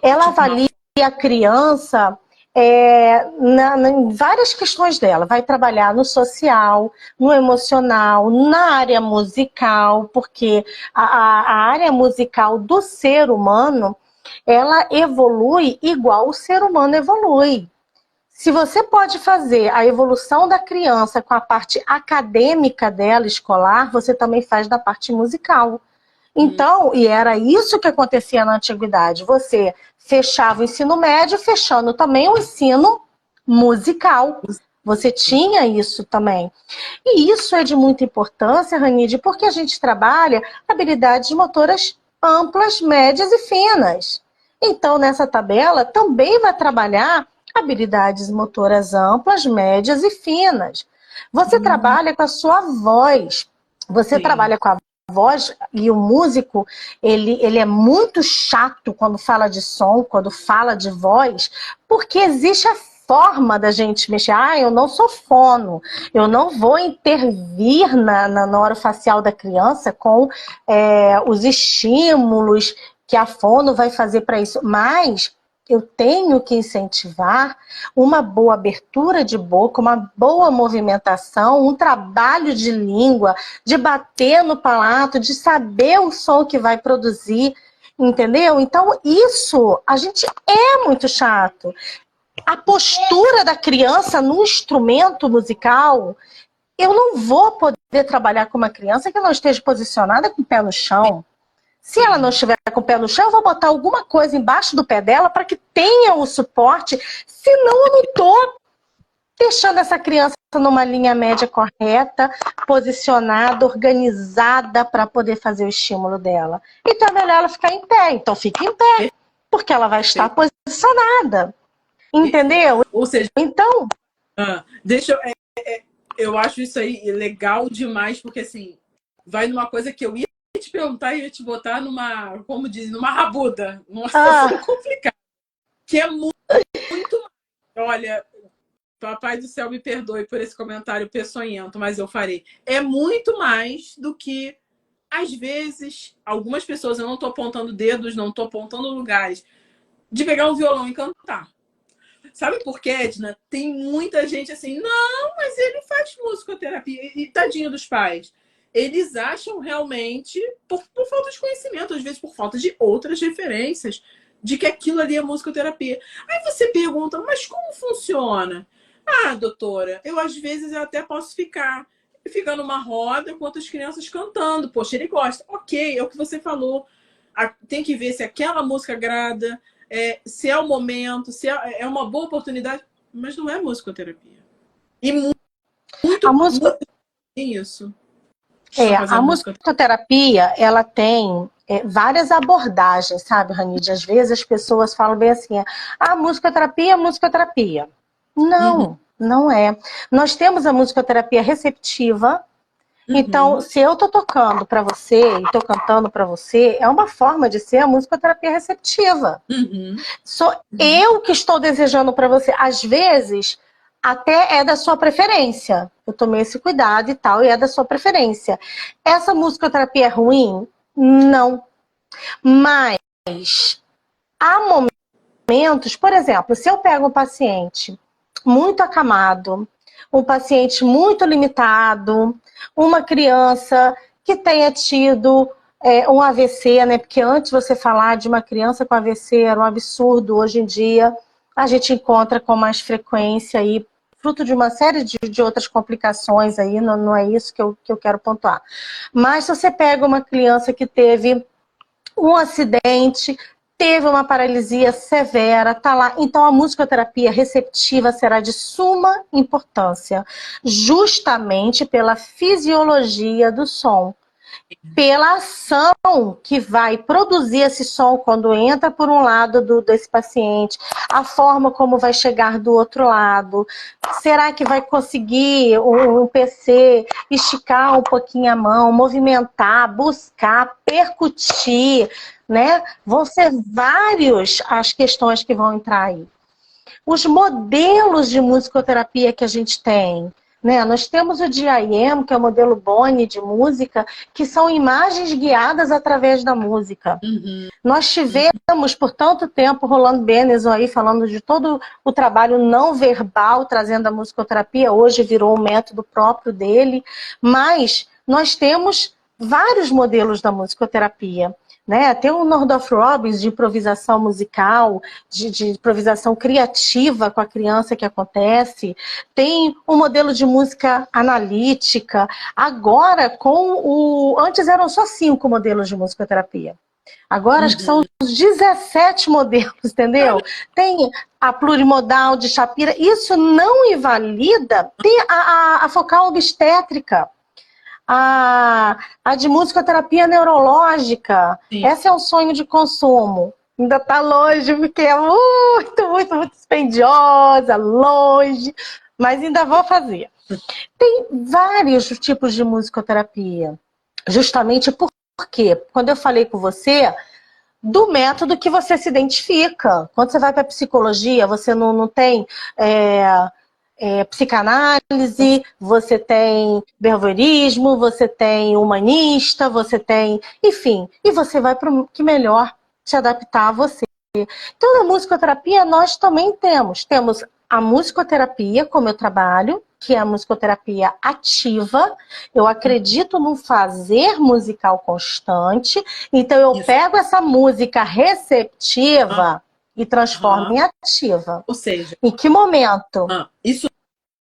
S2: Ela avalia a criança em várias questões dela. Vai trabalhar no social, no emocional, na área musical, porque a área musical do ser humano, ela evolui igual o ser humano evolui. Se você pode fazer a evolução da criança com a parte acadêmica dela, escolar, você também faz da parte musical. Então, e era isso que acontecia na antiguidade. Você fechava o ensino médio, fechando também o ensino musical. Você tinha isso também. E isso é de muita importância, Ranide, porque a gente trabalha habilidades motoras amplas, médias e finas. Então, nessa tabela, também vai trabalhar habilidades motoras amplas, médias e finas. Você trabalha com a sua voz. Você trabalha com a voz, e o músico, ele é muito chato quando fala de som, quando fala de voz, porque existe a forma da gente mexer. Ah, eu não sou fono, eu não vou intervir na orofacial da criança com os estímulos que a fono vai fazer para isso, mas eu tenho que incentivar uma boa abertura de boca, uma boa movimentação, um trabalho de língua, de bater no palato, de saber o som que vai produzir, entendeu? Então, isso, a gente é muito chato. A postura da criança no instrumento musical, eu não vou poder trabalhar com uma criança que não esteja posicionada com o pé no chão. Se ela não estiver com o pé no chão, eu vou botar alguma coisa embaixo do pé dela para que tenha o suporte, senão eu não estou deixando essa criança numa linha média correta, posicionada, organizada para poder fazer o estímulo dela. Então é melhor ela ficar em pé. Então fique em pé, porque ela vai estar posicionada. Entendeu?
S1: Ou seja,
S2: então,
S1: eu acho isso aí legal demais, porque assim, vai numa coisa que eu ia te perguntar e ia te botar numa, como diz, numa rabuda, numa situação complicada. Que é muito olha, papai do céu me perdoe por esse comentário peçonhento, mas eu farei. É muito mais do que, às vezes, algumas pessoas, eu não estou apontando dedos, não estou apontando lugares, de pegar um violão e cantar. Sabe por quê, Edna? Tem muita gente assim, não, mas ele faz musicoterapia. E tadinho dos pais. Eles acham realmente, por falta de conhecimento, às vezes por falta de outras referências, de que aquilo ali é musicoterapia. Aí você pergunta, mas como funciona? Ah, doutora, eu às vezes eu até posso ficar numa roda com outras crianças cantando. Poxa, ele gosta. Ok, é o que você falou. Tem que ver se aquela música agrada, se é o momento, se é uma boa oportunidade, mas não é musicoterapia. E muito isso.
S2: A musicoterapia, ela tem várias abordagens, sabe, Ranide? Às vezes as pessoas falam bem assim, musicoterapia é musicoterapia. Não, não é. Nós temos a musicoterapia receptiva. Então, se eu tô tocando para você e tô cantando para você, é uma forma de ser a musicoterapia receptiva. Sou eu que estou desejando para você. Às vezes, até é da sua preferência. Eu tomei esse cuidado e tal, e é da sua preferência. Essa musicoterapia é ruim? Não. Mas há momentos, por exemplo, se eu pego um paciente muito acamado, um paciente muito limitado, uma criança que tenha tido um AVC, né? Porque antes você falar de uma criança com AVC era um absurdo. Hoje em dia a gente encontra com mais frequência aí, fruto de uma série de outras complicações aí, não é isso que eu quero pontuar. Mas se você pega uma criança que teve um acidente, teve uma paralisia severa, tá lá. Então a musicoterapia receptiva será de suma importância, justamente pela fisiologia do som, pela ação que vai produzir esse som quando entra por um lado desse paciente, a forma como vai chegar do outro lado. Será que vai conseguir um PC esticar um pouquinho a mão, movimentar, buscar, percutir, né? Vão ser várias as questões que vão entrar aí. Os modelos de musicoterapia que a gente tem, né? Nós temos o DIM, que é o modelo Boni de música, que são imagens guiadas através da música. Nós tivemos, por tanto tempo, Rolando Benezon aí falando de todo o trabalho não verbal, trazendo a musicoterapia, hoje virou um método próprio dele, mas nós temos vários modelos da musicoterapia. Né? Tem o Nordorf Robbins de improvisação musical, de improvisação criativa com a criança que acontece. Tem o modelo de música analítica. Agora, antes eram só 5 modelos de musicoterapia. Agora acho que são os 17 modelos, entendeu? Tem a plurimodal de Shapira. Isso não invalida. Tem a focal obstétrica. A de musicoterapia neurológica. Sim. Essa é um sonho de consumo. Ainda está longe, porque é muito dispendiosa, longe, mas ainda vou fazer. Tem vários tipos de musicoterapia. Justamente porque, quando eu falei com você, do método que você se identifica. Quando você vai para a psicologia, você não tem... psicanálise, você tem behaviorismo, você tem humanista, você tem... Enfim, e você vai para o que melhor te adaptar a você. Então, na musicoterapia, nós também temos a musicoterapia, como eu trabalho, que é a musicoterapia ativa. Eu acredito no fazer musical constante. Então, eu pego essa música receptiva e transformo em ativa.
S1: Ou seja...
S2: Em que momento?
S1: Isso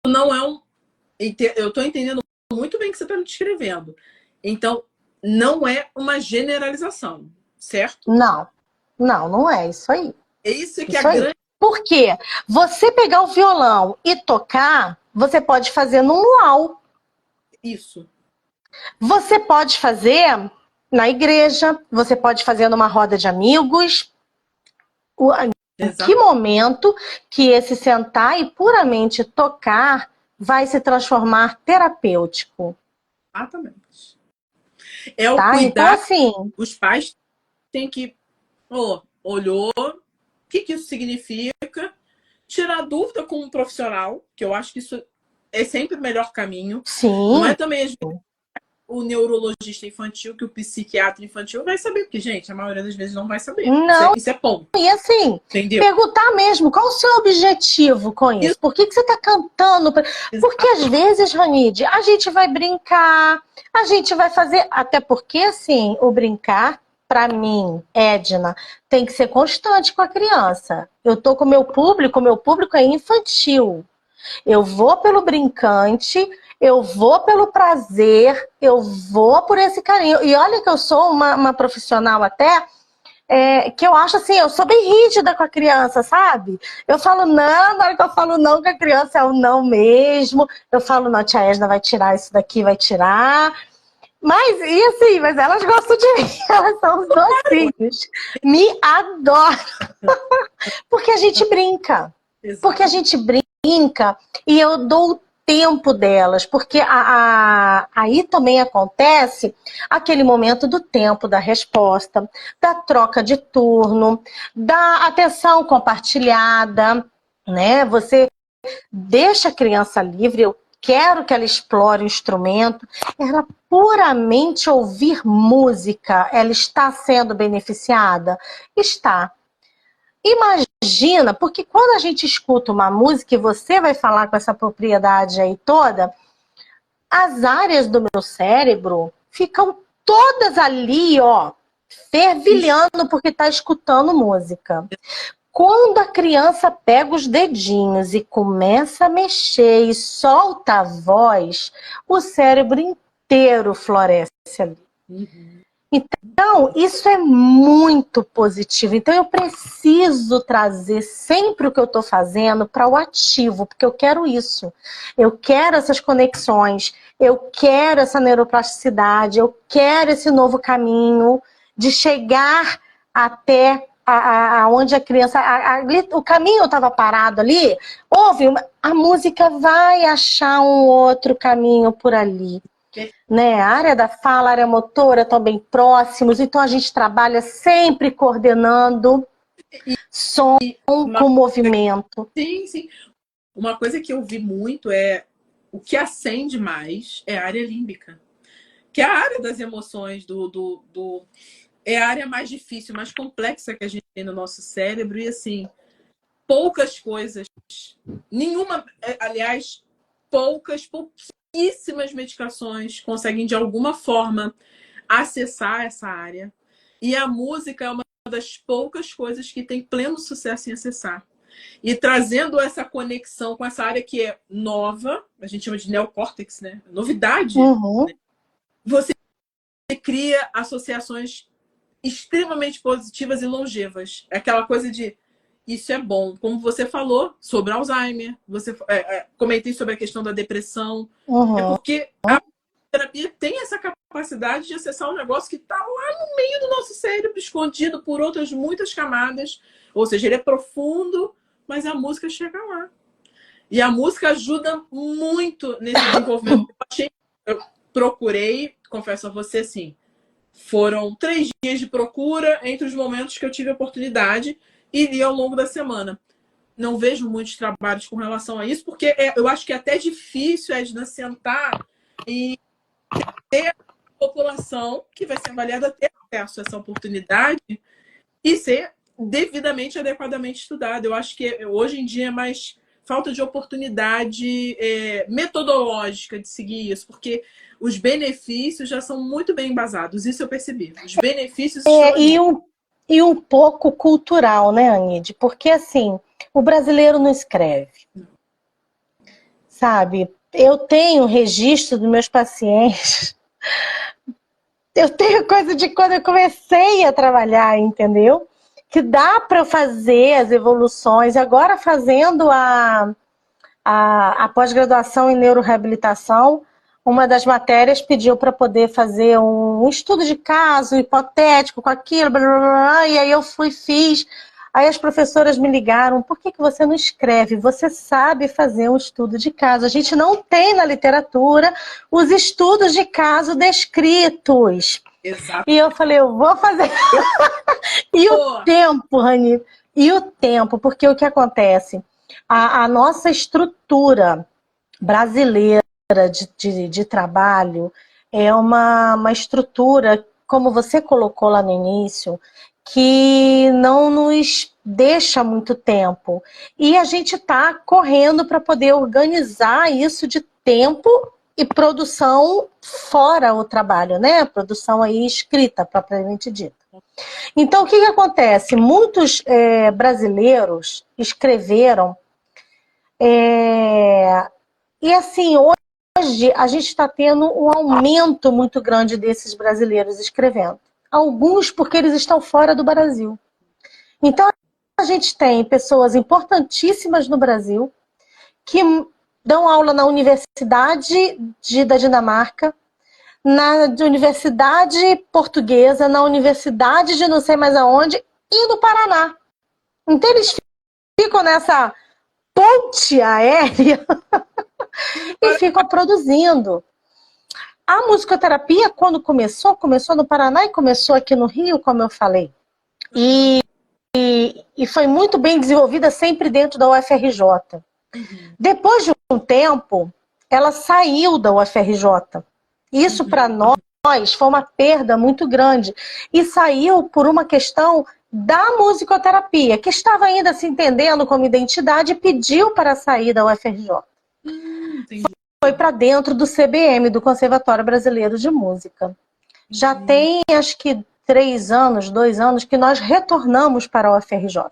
S1: não é um... Eu estou entendendo muito bem o que você está me descrevendo. Então, não é uma generalização, certo?
S2: Não é isso aí.
S1: É isso que é a grande...
S2: Por quê? Você pegar o violão e tocar, você pode fazer num luau.
S1: Isso.
S2: Você pode fazer na igreja, você pode fazer numa roda de amigos. Em que momento que esse sentar e puramente tocar vai se transformar terapêutico?
S1: Exatamente. É o cuidar. Então, assim, os pais têm que... olhou, o que isso significa? Tirar dúvida com um profissional, que eu acho que isso é sempre o melhor caminho.
S2: Sim.
S1: Não é também o neurologista infantil, que o psiquiatra infantil vai saber, porque, gente, a maioria das vezes não vai saber.
S2: Não.
S1: Isso é ponto.
S2: E assim, entendeu? Perguntar mesmo, qual o seu objetivo com isso? Por que você está cantando? Porque às vezes, Ranide, a gente vai brincar, a gente vai fazer... Até porque, assim, o brincar, para mim, Edna, tem que ser constante com a criança. Eu tô com o meu público é infantil. Eu vou pelo brincante... Eu vou pelo prazer, eu vou por esse carinho. E olha que eu sou uma profissional até, que eu acho assim, eu sou bem rígida com a criança, sabe? Eu falo não, na hora que eu falo não com a criança é o não mesmo. Eu falo, não, tia Edna vai tirar isso daqui, vai tirar. Mas, e assim, mas elas gostam de mim, elas são os docinhos. Me adoram. Porque a gente brinca. Porque a gente brinca e eu dou o tempo delas, porque aí também acontece aquele momento do tempo da resposta, da troca de turno, da atenção compartilhada, né? Você deixa a criança livre, eu quero que ela explore o instrumento, ela puramente ouvir música, ela está sendo beneficiada? Está. Imagina, porque quando a gente escuta uma música, e você vai falar com essa propriedade aí toda, as áreas do meu cérebro ficam todas ali, ó, fervilhando porque está escutando música. Quando a criança pega os dedinhos e começa a mexer e solta a voz, o cérebro inteiro floresce ali. Então, isso é muito positivo. Então, eu preciso trazer sempre o que eu estou fazendo para o ativo, porque eu quero isso. Eu quero essas conexões, eu quero essa neuroplasticidade, eu quero esse novo caminho de chegar até onde a criança... o caminho estava parado ali, a música vai achar um outro caminho por ali. Né? A área da fala, a área motora estão bem próximos, então a gente trabalha sempre coordenando som com movimento.
S1: Sim, sim. Uma coisa que eu vi muito é o que acende mais é a área límbica, que é a área das emoções, é a área mais difícil, mais complexa que a gente tem no nosso cérebro, e assim, poucas coisas, nenhuma, aliás, pouquíssimas medicações conseguem de alguma forma acessar essa área. E a música é uma das poucas coisas que tem pleno sucesso em acessar. E trazendo essa conexão com essa área que é nova, a gente chama de neocórtex, né? Novidade. Né? Você cria associações extremamente positivas e longevas. É aquela coisa de isso é bom. Como você falou sobre Alzheimer, você comentei sobre a questão da depressão. É porque a terapia tem essa capacidade de acessar um negócio que está lá no meio do nosso cérebro, escondido por outras muitas camadas. Ou seja, ele é profundo, mas a música chega lá. E a música ajuda muito nesse desenvolvimento. Eu procurei, confesso a você, assim, foram 3 dias de procura entre os momentos que eu tive a oportunidade e li ao longo da semana. Não vejo muitos trabalhos com relação a isso, porque eu acho que é até difícil, Edna, sentar e ter a população que vai ser avaliada ter acesso a essa oportunidade e ser devidamente, adequadamente estudada. Eu acho que hoje em dia é mais falta de oportunidade metodológica de seguir isso, porque os benefícios já são muito bem embasados. Isso eu percebi. Os benefícios
S2: e um pouco cultural, né, Anide? Porque, assim, o brasileiro não escreve. Sabe? Eu tenho registro dos meus pacientes. Eu tenho coisa de quando eu comecei a trabalhar, entendeu? Que dá para fazer as evoluções. Agora, fazendo a pós-graduação em neuroreabilitação, uma das matérias pediu para poder fazer um estudo de caso hipotético com aquilo, blá, blá, blá, e aí eu fiz. Aí as professoras me ligaram, por que você não escreve? Você sabe fazer um estudo de caso. A gente não tem na literatura os estudos de caso descritos.
S1: Exato.
S2: E eu falei, eu vou fazer. O tempo, Rani, e o tempo, porque o que acontece? A nossa estrutura brasileira de trabalho é uma estrutura, como você colocou lá no início, que não nos deixa muito tempo. E a gente está correndo para poder organizar isso de tempo e produção fora o trabalho, né? Produção aí escrita, propriamente dita. Então, o que acontece? Muitos brasileiros escreveram e assim, hoje a gente está tendo um aumento muito grande desses brasileiros escrevendo. Alguns porque eles estão fora do Brasil. Então, a gente tem pessoas importantíssimas no Brasil que dão aula na Universidade da Dinamarca, na Universidade Portuguesa, na Universidade de não sei mais aonde, e no Paraná. Então, eles ficam nessa ponte aérea e ficam produzindo. A musicoterapia, quando começou no Paraná e começou aqui no Rio, como eu falei. E foi muito bem desenvolvida sempre dentro da UFRJ. Depois de um tempo, ela saiu da UFRJ. Isso para nós foi uma perda muito grande. E saiu por uma questão da musicoterapia, que estava ainda se entendendo como identidade e pediu para sair da UFRJ. Foi para dentro do CBM, do Conservatório Brasileiro de Música. Já tem, acho que 2 anos, que nós retornamos para a UFRJ.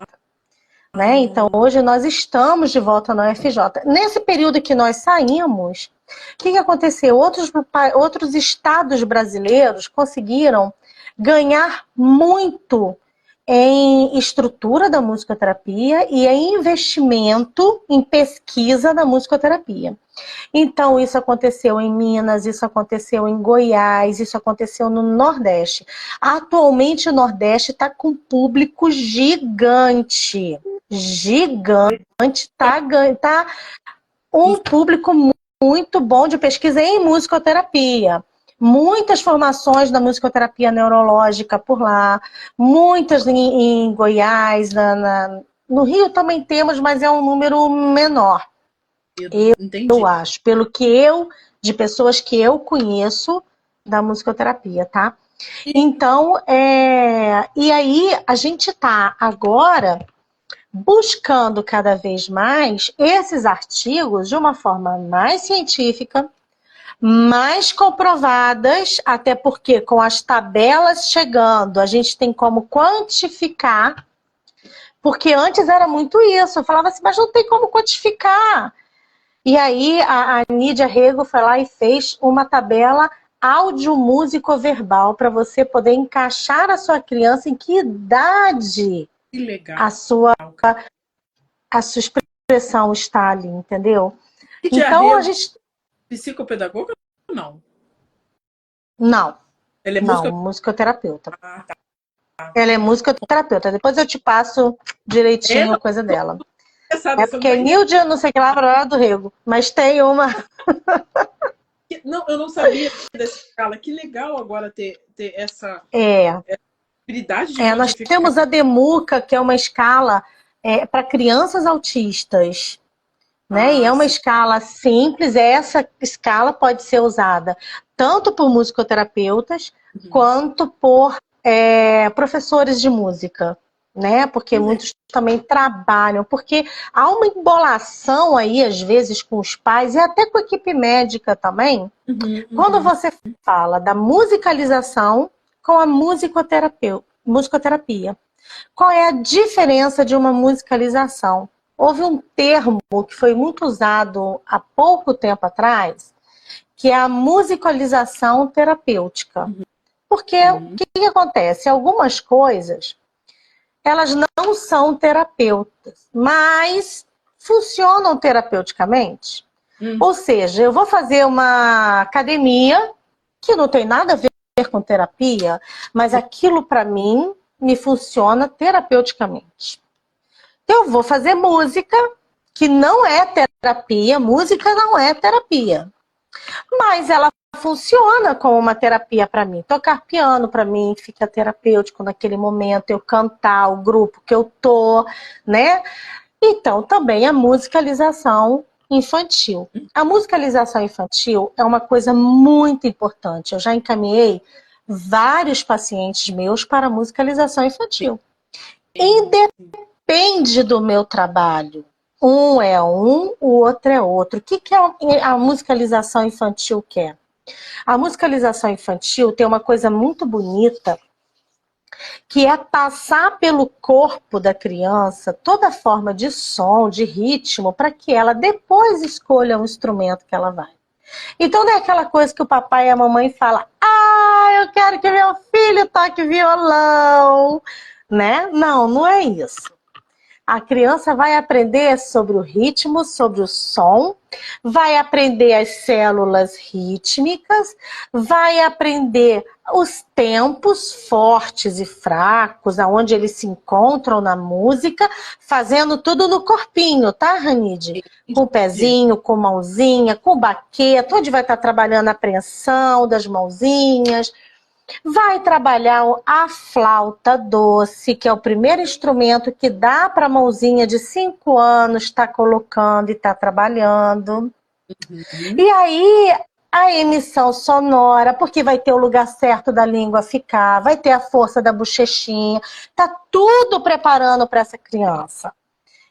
S2: Né? Então, hoje nós estamos de volta na UFRJ. Nesse período que nós saímos, o que aconteceu? Outros estados brasileiros conseguiram ganhar muito em estrutura da musicoterapia e em investimento em pesquisa da musicoterapia. Então, isso aconteceu em Minas, isso aconteceu em Goiás, isso aconteceu no Nordeste. Atualmente, o Nordeste está com público gigante. Gigante, tá um público muito bom de pesquisa em musicoterapia. Muitas formações da musicoterapia neurológica por lá, muitas em Goiás, no Rio também temos, mas é um número menor. Eu acho, de pessoas que eu conheço da musicoterapia, tá? Então, e aí a gente tá agora buscando cada vez mais esses artigos de uma forma mais científica, mais comprovadas, até porque com as tabelas chegando, a gente tem como quantificar, porque antes era muito isso, eu falava assim, mas não tem como quantificar. E aí a Nídia Rego foi lá e fez uma tabela áudio-músico-verbal para você poder encaixar a sua criança em que idade
S1: que legal.
S2: a sua expressão está ali, entendeu?
S1: Então a gente... Psicopedagoga ou não?
S2: Não.
S1: Ela é
S2: musicoterapeuta.
S1: Ah, tá.
S2: Ela é musicoterapeuta. Depois eu te passo direitinho a coisa dela. É porque é Nídia, não sei o que lá do Rego. Mas tem uma...
S1: Não, eu não sabia dessa escala. Que legal agora ter essa habilidade de
S2: nós temos a Demuca, que é uma escala para crianças autistas. Né? E é uma escala simples. Essa escala pode ser usada tanto por musicoterapeutas quanto por professores de música. Né? Porque muitos também trabalham, porque há uma embolação aí, às vezes, com os pais e até com a equipe médica também, quando você fala da musicalização com a musicoterapia. Qual é a diferença de uma musicalização? Houve um termo que foi muito usado há pouco tempo atrás, que é a musicalização terapêutica. Porque o que acontece? Algumas coisas... elas não são terapeutas, mas funcionam terapeuticamente. Ou seja, eu vou fazer uma academia que não tem nada a ver com terapia, mas aquilo para mim me funciona terapeuticamente. Eu vou fazer música que não é terapia, música não é terapia, mas ela funciona como uma terapia para mim. Tocar piano para mim fica terapêutico naquele momento, eu cantar o grupo que eu tô, né? Então, também a musicalização infantil. A musicalização infantil é uma coisa muito importante. Eu já encaminhei vários pacientes meus para a musicalização infantil. Independe do meu trabalho. Um é um, o outro é outro. O que a musicalização infantil quer? A musicalização infantil tem uma coisa muito bonita, que é passar pelo corpo da criança toda forma de som, de ritmo, para que ela depois escolha um instrumento que ela vai. Então não é aquela coisa que o papai e a mamãe falam, eu quero que meu filho toque violão, né? Não, não é isso. A criança vai aprender sobre o ritmo, sobre o som, vai aprender as células rítmicas, vai aprender os tempos fortes e fracos, aonde eles se encontram na música, fazendo tudo no corpinho, tá, Ranide? Com o pezinho, com mãozinha, com baqueta, onde vai estar trabalhando a apreensão das mãozinhas. vai trabalhar a flauta doce, que é o primeiro instrumento que dá para a mãozinha de 5 anos estar colocando e estar trabalhando. E aí a emissão sonora, porque vai ter o lugar certo da língua ficar, vai ter a força da bochechinha, tá tudo preparando para essa criança.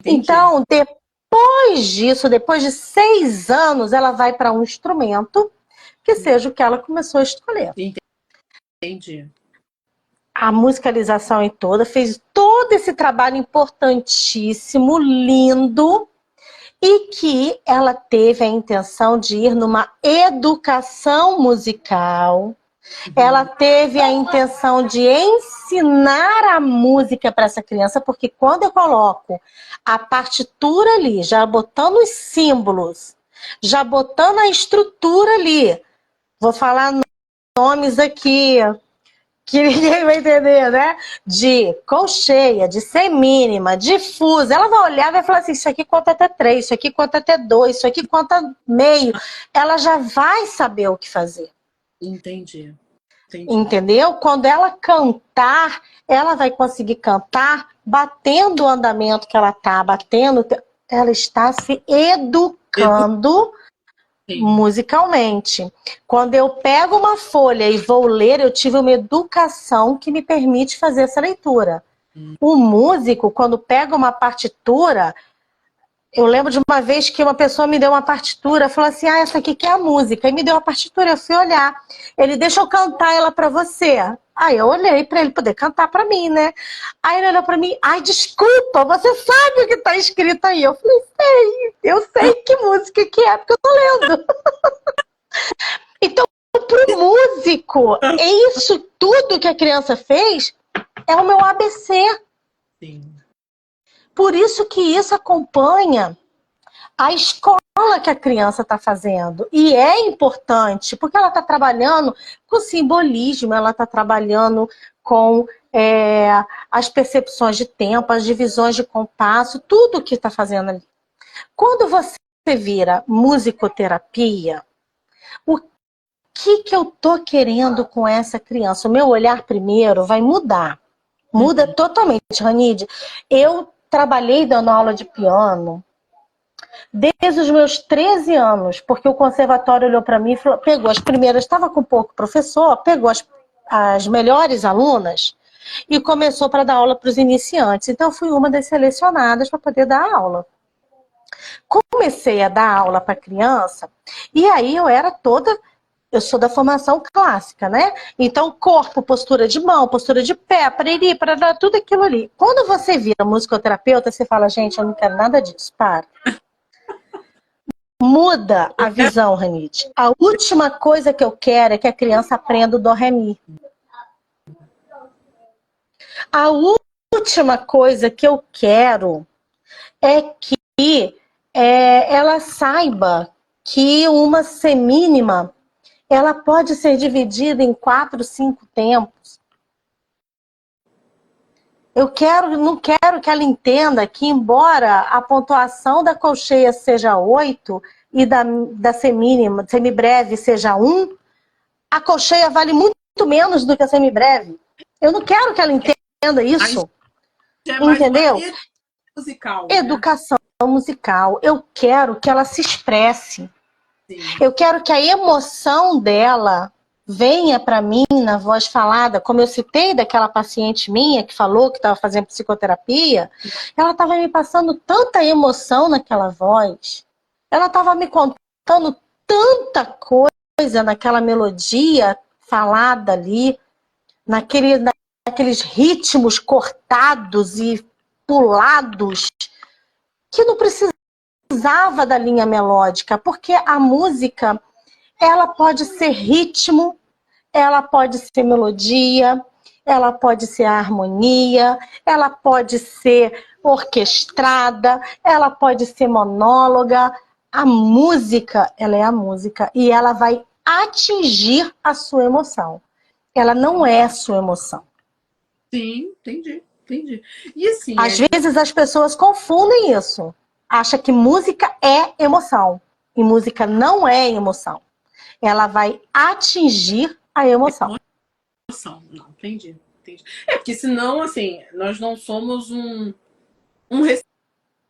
S1: Entendi.
S2: Então, depois disso, depois de 6 anos, ela vai para um instrumento que seja o que ela começou a escolher.
S1: Entendi.
S2: A musicalização em toda, fez todo esse trabalho importantíssimo, lindo, e que ela teve a intenção de ir numa educação musical. Ela teve a intenção de ensinar a música para essa criança, porque quando eu coloco a partitura ali, já botando os símbolos, já botando a estrutura ali, vou falar nomes aqui que ninguém vai entender, né? De colcheia, de semínima, difusa. Ela vai olhar e vai falar assim, isso aqui conta até 3, isso aqui conta até 2, isso aqui conta meio. Ela já vai saber o que fazer.
S1: Entendi.
S2: Entendeu? Quando ela cantar, ela vai conseguir cantar batendo o andamento que ela está batendo. Ela está se educando musicalmente. Quando eu pego uma folha e vou ler, eu tive uma educação que me permite fazer essa leitura. O músico, quando pega uma partitura, eu lembro de uma vez que uma pessoa me deu uma partitura, falou assim, essa aqui que é a música, e me deu a partitura, eu fui olhar. Ele, deixa eu cantar ela pra você. Aí eu olhei pra ele poder cantar pra mim, né? Aí ele olhou pra mim, desculpa, você sabe o que tá escrito aí. Eu falei, eu sei que música que é, porque eu tô lendo. Então, pro músico, isso tudo que a criança fez é o meu ABC.
S1: Sim.
S2: Por isso que isso acompanha a escola que a criança está fazendo. E é importante, porque ela está trabalhando com simbolismo, ela está trabalhando com as percepções de tempo, as divisões de compasso, tudo que está fazendo ali. Quando você vira musicoterapia, o que eu tô querendo com essa criança? O meu olhar primeiro vai mudar. Muda totalmente, Ranide. Eu trabalhei dando aula de piano desde os meus 13 anos, porque o conservatório olhou para mim e falou, pegou as primeiras, estava com pouco professor, pegou as melhores alunas e começou para dar aula para os iniciantes. Então, eu fui uma das selecionadas para poder dar aula. Comecei a dar aula para criança e aí eu sou da formação clássica, né? Então, corpo, postura de mão, postura de pé, para dar tudo aquilo ali. Quando você vira musicoterapeuta, você fala, gente, eu não quero nada disso, para. Muda a visão, Ranite. A última coisa que eu quero é que a criança aprenda o dó, ré, mi. A última coisa que eu quero é que ela saiba que uma semínima ela pode ser dividida em 4, 5 tempos. Não quero que ela entenda que, embora a pontuação da colcheia seja 8 e da semibreve seja 1, a colcheia vale muito menos do que a semibreve. Eu não quero que ela entenda isso. Entendeu?
S1: Musical,
S2: educação musical. Eu quero que ela se expresse.
S1: Sim.
S2: Eu quero que a emoção dela venha para mim na voz falada, como eu citei daquela paciente minha que falou que estava fazendo psicoterapia, ela estava me passando tanta emoção naquela voz, ela estava me contando tanta coisa naquela melodia falada ali, naqueles ritmos cortados e pulados, que não precisava da linha melódica, porque a música ela pode ser ritmo, ela pode ser melodia, ela pode ser harmonia, ela pode ser orquestrada, ela pode ser monóloga. A música, ela é a música e ela vai atingir a sua emoção. Ela não é a sua emoção.
S1: Sim, entendi. E assim,
S2: às vezes as pessoas confundem isso. Acham que música é emoção. E música não é emoção. Ela vai atingir a emoção.
S1: noção. Não, entendi. É, porque senão, assim, nós não somos um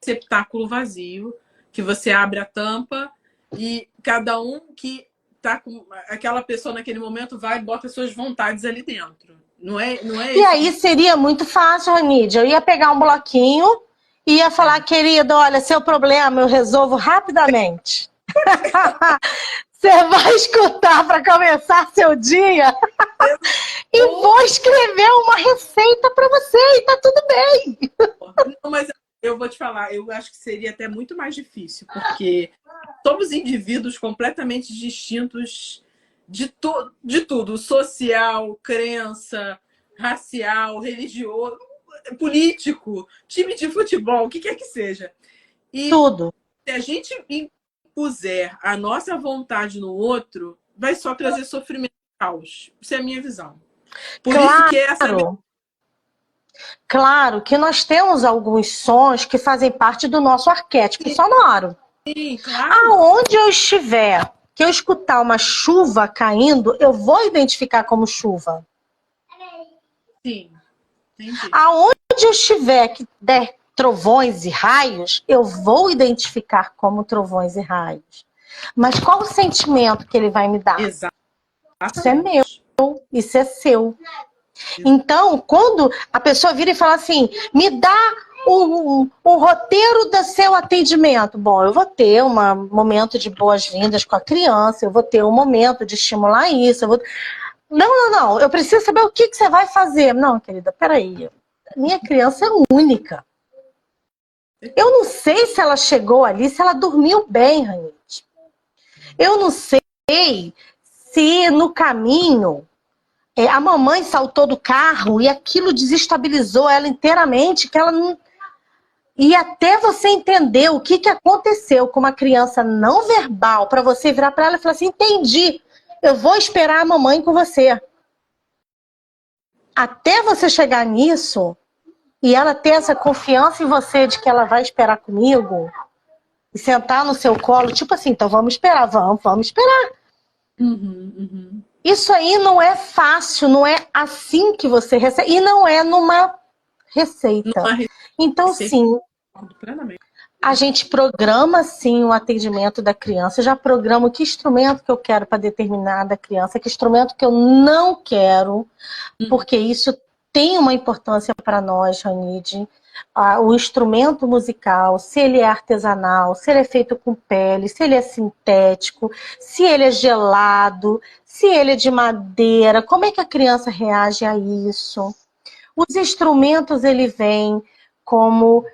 S1: receptáculo vazio, que você abre a tampa e cada um que tá com aquela pessoa naquele momento vai e bota suas vontades ali dentro. Não é
S2: E
S1: esse.
S2: aí seria muito fácil, Ranide. Eu ia pegar um bloquinho e ia falar, querido, olha, seu problema eu resolvo rapidamente. Você vai escutar para começar seu dia e vou escrever uma receita para você e tá tudo bem.
S1: Não, mas eu vou te falar, eu acho que seria até muito mais difícil, porque somos indivíduos completamente distintos de tudo, social, crença, racial, religioso, político, time de futebol, o que quer que seja. E
S2: Tudo.
S1: se a gente impuser a nossa vontade no outro, vai só trazer sofrimento e caos. Isso é a minha visão. Por isso que essa...
S2: Claro que nós temos alguns sons que fazem parte do nosso arquétipo sonoro.
S1: Sim, claro.
S2: Aonde eu estiver, que eu escutar uma chuva caindo, eu vou identificar como chuva.
S1: Sim, entendi.
S2: Aonde eu estiver que der trovões e raios, eu vou identificar como trovões e raios. Mas qual o sentimento que ele vai me dar?
S1: Exatamente.
S2: Isso é meu, isso é seu. Então, quando a pessoa vira e fala assim, me dá um roteiro do seu atendimento. Bom, eu vou ter um momento de boas-vindas com a criança, eu vou ter um momento de estimular isso. Não, eu preciso saber o que você vai fazer. Não, querida, peraí. Minha criança é única. Eu não sei se ela chegou ali, se ela dormiu bem, Ranite. Eu não sei se no caminho a mamãe saltou do carro e aquilo desestabilizou ela inteiramente, que ela não... E até você entender o que aconteceu com uma criança não verbal, para você virar para ela e falar assim, entendi, eu vou esperar a mamãe com você. Até você chegar nisso, e ela ter essa confiança em você de que ela vai esperar comigo, e sentar no seu colo, tipo assim, então vamos esperar, vamos esperar. Isso aí não é fácil, não é assim que você recebe, e não é numa receita. Então, sim, a gente programa, sim, o atendimento da criança. Eu já programo que instrumento que eu quero para determinada criança, que instrumento que eu não quero, porque isso tem uma importância para nós, Ranide. O instrumento musical, se ele é artesanal, se ele é feito com pele, se ele é sintético, se ele é gelado, se ele é de madeira, como é que a criança reage a isso? Os instrumentos, ele vem como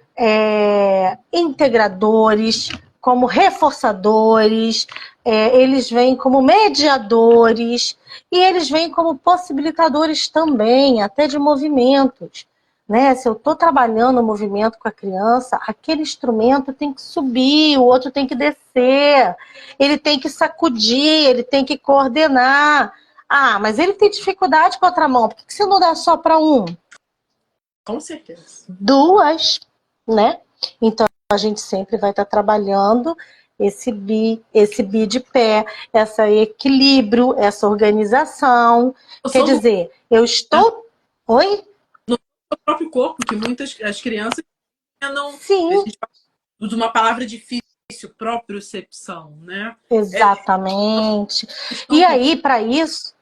S2: integradores, como reforçadores, eles vêm como mediadores e eles vêm como possibilitadores também, até de movimentos. Né? Se eu estou trabalhando o movimento com a criança, aquele instrumento tem que subir, o outro tem que descer, ele tem que sacudir, ele tem que coordenar. Ah, mas ele tem dificuldade com a outra mão, por que você não dá só para um?
S1: Com certeza.
S2: Duas, né? Então a gente sempre vai estar trabalhando esse bi de pé, esse equilíbrio, essa organização. Quer dizer, eu estou... Oi?
S1: No próprio corpo, que muitas as crianças não...
S2: Sim.
S1: A gente usa uma palavra difícil, propriocepção, né?
S2: Exatamente. E aí, para isso...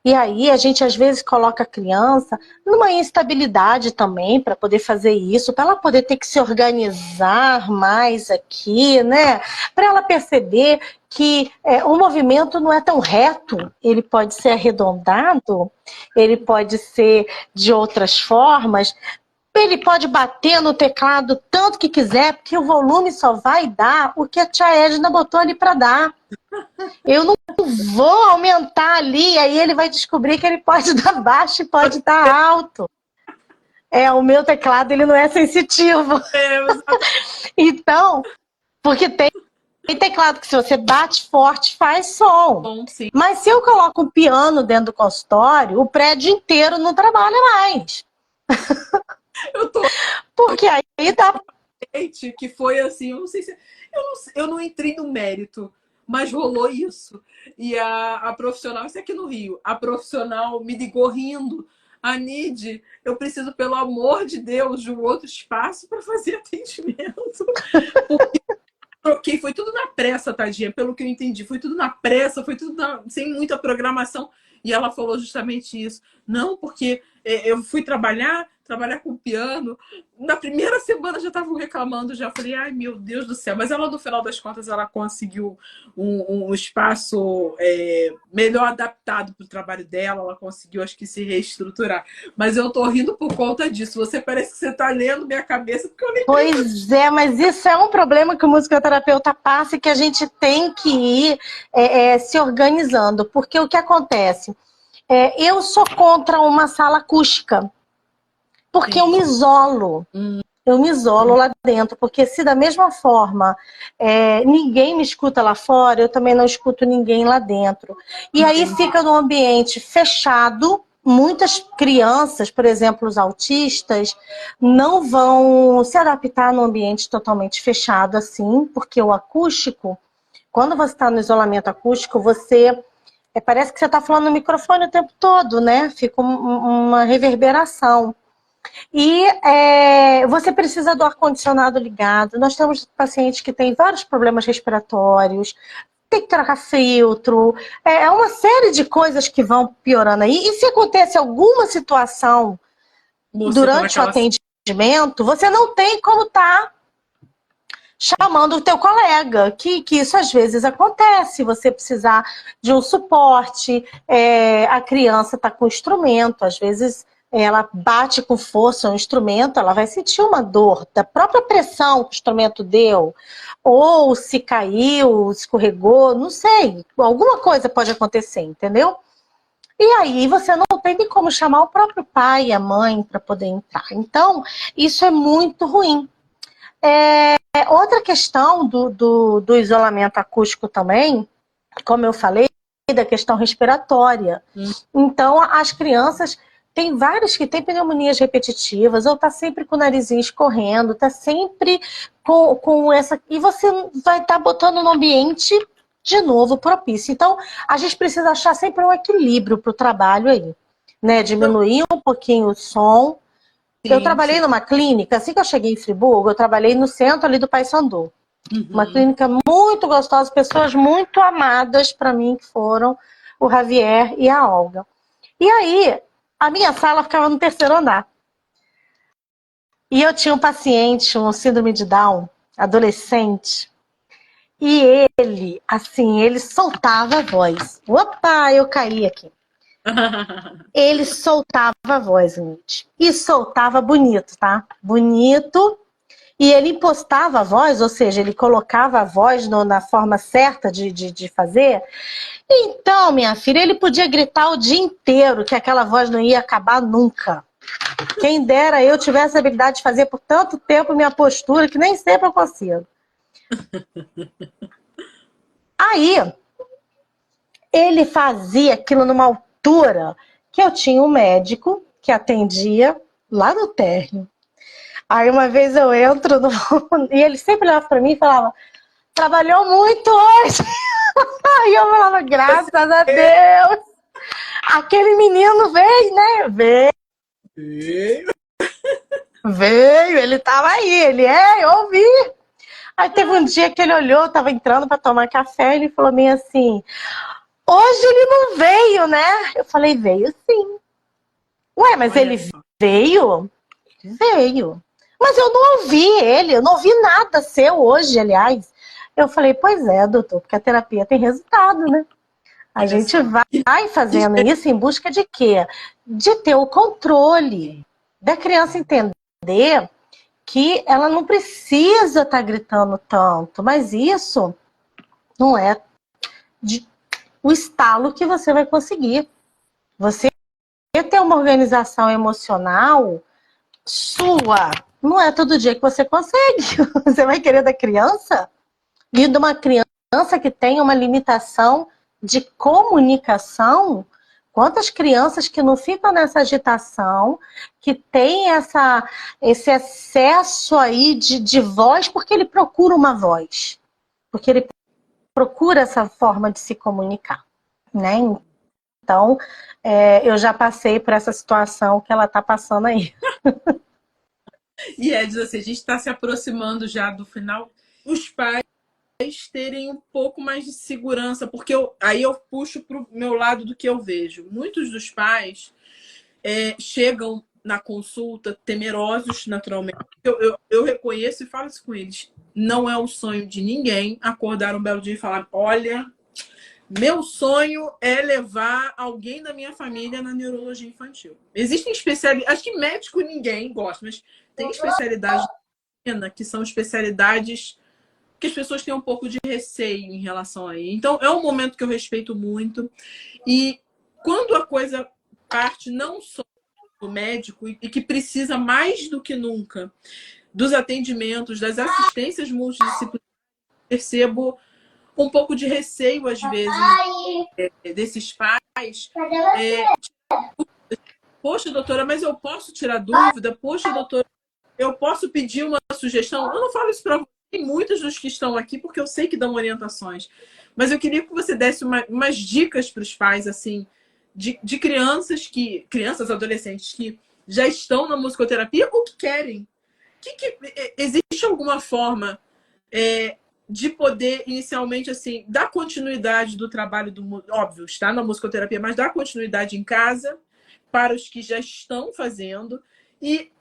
S2: E aí a gente às vezes coloca a criança numa instabilidade também para poder fazer isso, para ela poder ter que se organizar mais aqui, né? Para ela perceber que o movimento não é tão reto, ele pode ser arredondado, ele pode ser de outras formas. Ele pode bater no teclado tanto que quiser, porque o volume só vai dar o que a tia Edna botou ali para dar. Eu não vou aumentar ali, aí ele vai descobrir que ele pode dar baixo e pode dar alto. O meu teclado ele não é sensitivo. Então, porque tem teclado que se você bate forte faz som.
S1: Bom, sim.
S2: Mas se eu coloco um piano dentro do consultório, o prédio inteiro não trabalha mais. Porque aí dá...
S1: Que foi assim, eu não sei se... Eu não entrei no mérito, mas rolou isso. E a profissional, isso aqui no Rio, a profissional me ligou rindo. Anide, eu preciso, pelo amor de Deus, de um outro espaço para fazer atendimento. Troquei, foi tudo na pressa, tadinha, pelo que eu entendi. Foi tudo na pressa, foi tudo sem muita programação. E ela falou justamente isso. Não, porque eu fui trabalhar com piano. Na primeira semana já estavam reclamando, já falei, ai meu Deus do céu. Mas ela, no final das contas, ela conseguiu um espaço melhor adaptado para o trabalho dela. Ela conseguiu, acho que, se reestruturar. Mas eu tô rindo por conta disso. Você parece que você tá lendo minha cabeça, porque eu nem.
S2: Pois é, mas isso é um problema que o musicoterapeuta passa e que a gente tem que ir se organizando. Porque o que acontece? Eu sou contra uma sala acústica, porque eu me isolo. Eu me isolo lá dentro, porque se da mesma forma ninguém me escuta lá fora, eu também não escuto ninguém lá dentro. E aí fica num ambiente fechado. Muitas crianças, por exemplo, os autistas, não vão se adaptar num ambiente totalmente fechado assim, porque o acústico, quando você está no isolamento acústico, você parece que você está falando no microfone o tempo todo, né? Fica uma reverberação. E você precisa do ar-condicionado ligado. Nós temos pacientes que têm vários problemas respiratórios, tem que trocar filtro, uma série de coisas que vão piorando aí. E se acontece alguma situação durante o atendimento, você não tem como estar chamando o teu colega, que isso às vezes acontece, você precisar de um suporte, a criança está com instrumento, às vezes ela bate com força no instrumento, ela vai sentir uma dor da própria pressão que o instrumento deu, ou se caiu, escorregou, não sei, alguma coisa pode acontecer, entendeu? E aí você não tem nem como chamar o próprio pai e a mãe para poder entrar. Então, isso é muito ruim. Outra questão do isolamento acústico também, como eu falei, da questão respiratória. Então, as crianças, tem várias que têm pneumonias repetitivas, ou tá sempre com o narizinho escorrendo, tá sempre com essa... E você vai estar botando no ambiente, de novo, propício. Então, a gente precisa achar sempre um equilíbrio para o trabalho aí, né? Diminuir um pouquinho o som. Eu trabalhei numa clínica, assim que eu cheguei em Friburgo, eu trabalhei no centro ali do Paissandu. Uma clínica muito gostosa, pessoas muito amadas para mim, que foram o Javier e a Olga. E aí, a minha sala ficava no terceiro andar. E eu tinha um paciente, um síndrome de Down, adolescente, e ele, assim, ele soltava a voz. Opa, eu caí aqui. Ele soltava a voz, gente. E soltava bonito, tá? Bonito. E ele impostava a voz, ou seja, ele colocava a voz na forma certa de fazer. Então, minha filha, ele podia gritar o dia inteiro que aquela voz não ia acabar nunca. Quem dera eu tivesse a habilidade de fazer por tanto tempo minha postura, que nem sempre eu consigo. Aí, ele fazia aquilo numa altura que eu tinha um médico que atendia lá no térreo. Aí uma vez eu entro e ele sempre olhava para mim e falava: trabalhou muito hoje. Aí eu falava: graças a Deus. Aquele menino veio, né? Veio, ele tava aí, eu ouvi. Aí teve um dia que ele olhou, tava entrando para tomar café, e ele falou bem assim: hoje ele não veio, né? Eu falei: veio sim. Ué, mas ele veio? Veio. Mas eu não ouvi ele, eu não ouvi nada seu hoje, aliás. Eu falei: pois é, doutor, porque a terapia tem resultado, né? A gente vai fazendo isso em busca de quê? De ter o controle da criança entender que ela não precisa estar gritando tanto, mas isso não é o estalo que você vai conseguir. Você ter uma organização emocional sua, não é todo dia que você consegue. Você vai querer da criança? E de uma criança que tem uma limitação de comunicação, quantas crianças que não ficam nessa agitação, que tem esse excesso aí de voz, porque ele procura uma voz. Porque ele procura essa forma de se comunicar, né? Então, eu já passei por essa situação que ela está passando aí.
S1: E Edson, assim, a gente está se aproximando já do final. Os pais terem um pouco mais de segurança, porque aí eu puxo para o meu lado do que eu vejo. Muitos dos pais chegam na consulta temerosos, naturalmente. Eu reconheço e falo isso com eles. Não é um sonho de ninguém acordar um belo dia e falar: olha, meu sonho é levar alguém da minha família na neurologia infantil. Existem especialidades, acho que médico ninguém gosta, mas tem especialidades que são especialidades que as pessoas têm um pouco de receio em relação a isso. Então, é um momento que eu respeito muito. E quando a coisa parte não só do médico, e que precisa mais do que nunca dos atendimentos, das assistências multidisciplinares, percebo um pouco de receio, às vezes, desses pais. Poxa, doutora, mas eu posso tirar dúvida? Poxa, doutora, eu posso pedir uma sugestão? Eu não falo isso para muitos dos que estão aqui, porque eu sei que dão orientações. Mas eu queria que você desse umas dicas para os pais, assim, de crianças, adolescentes que já estão na musicoterapia ou que querem. Existe alguma forma de poder, inicialmente, assim, dar continuidade do trabalho óbvio, está na musicoterapia, mas dar continuidade em casa para os que já estão fazendo? E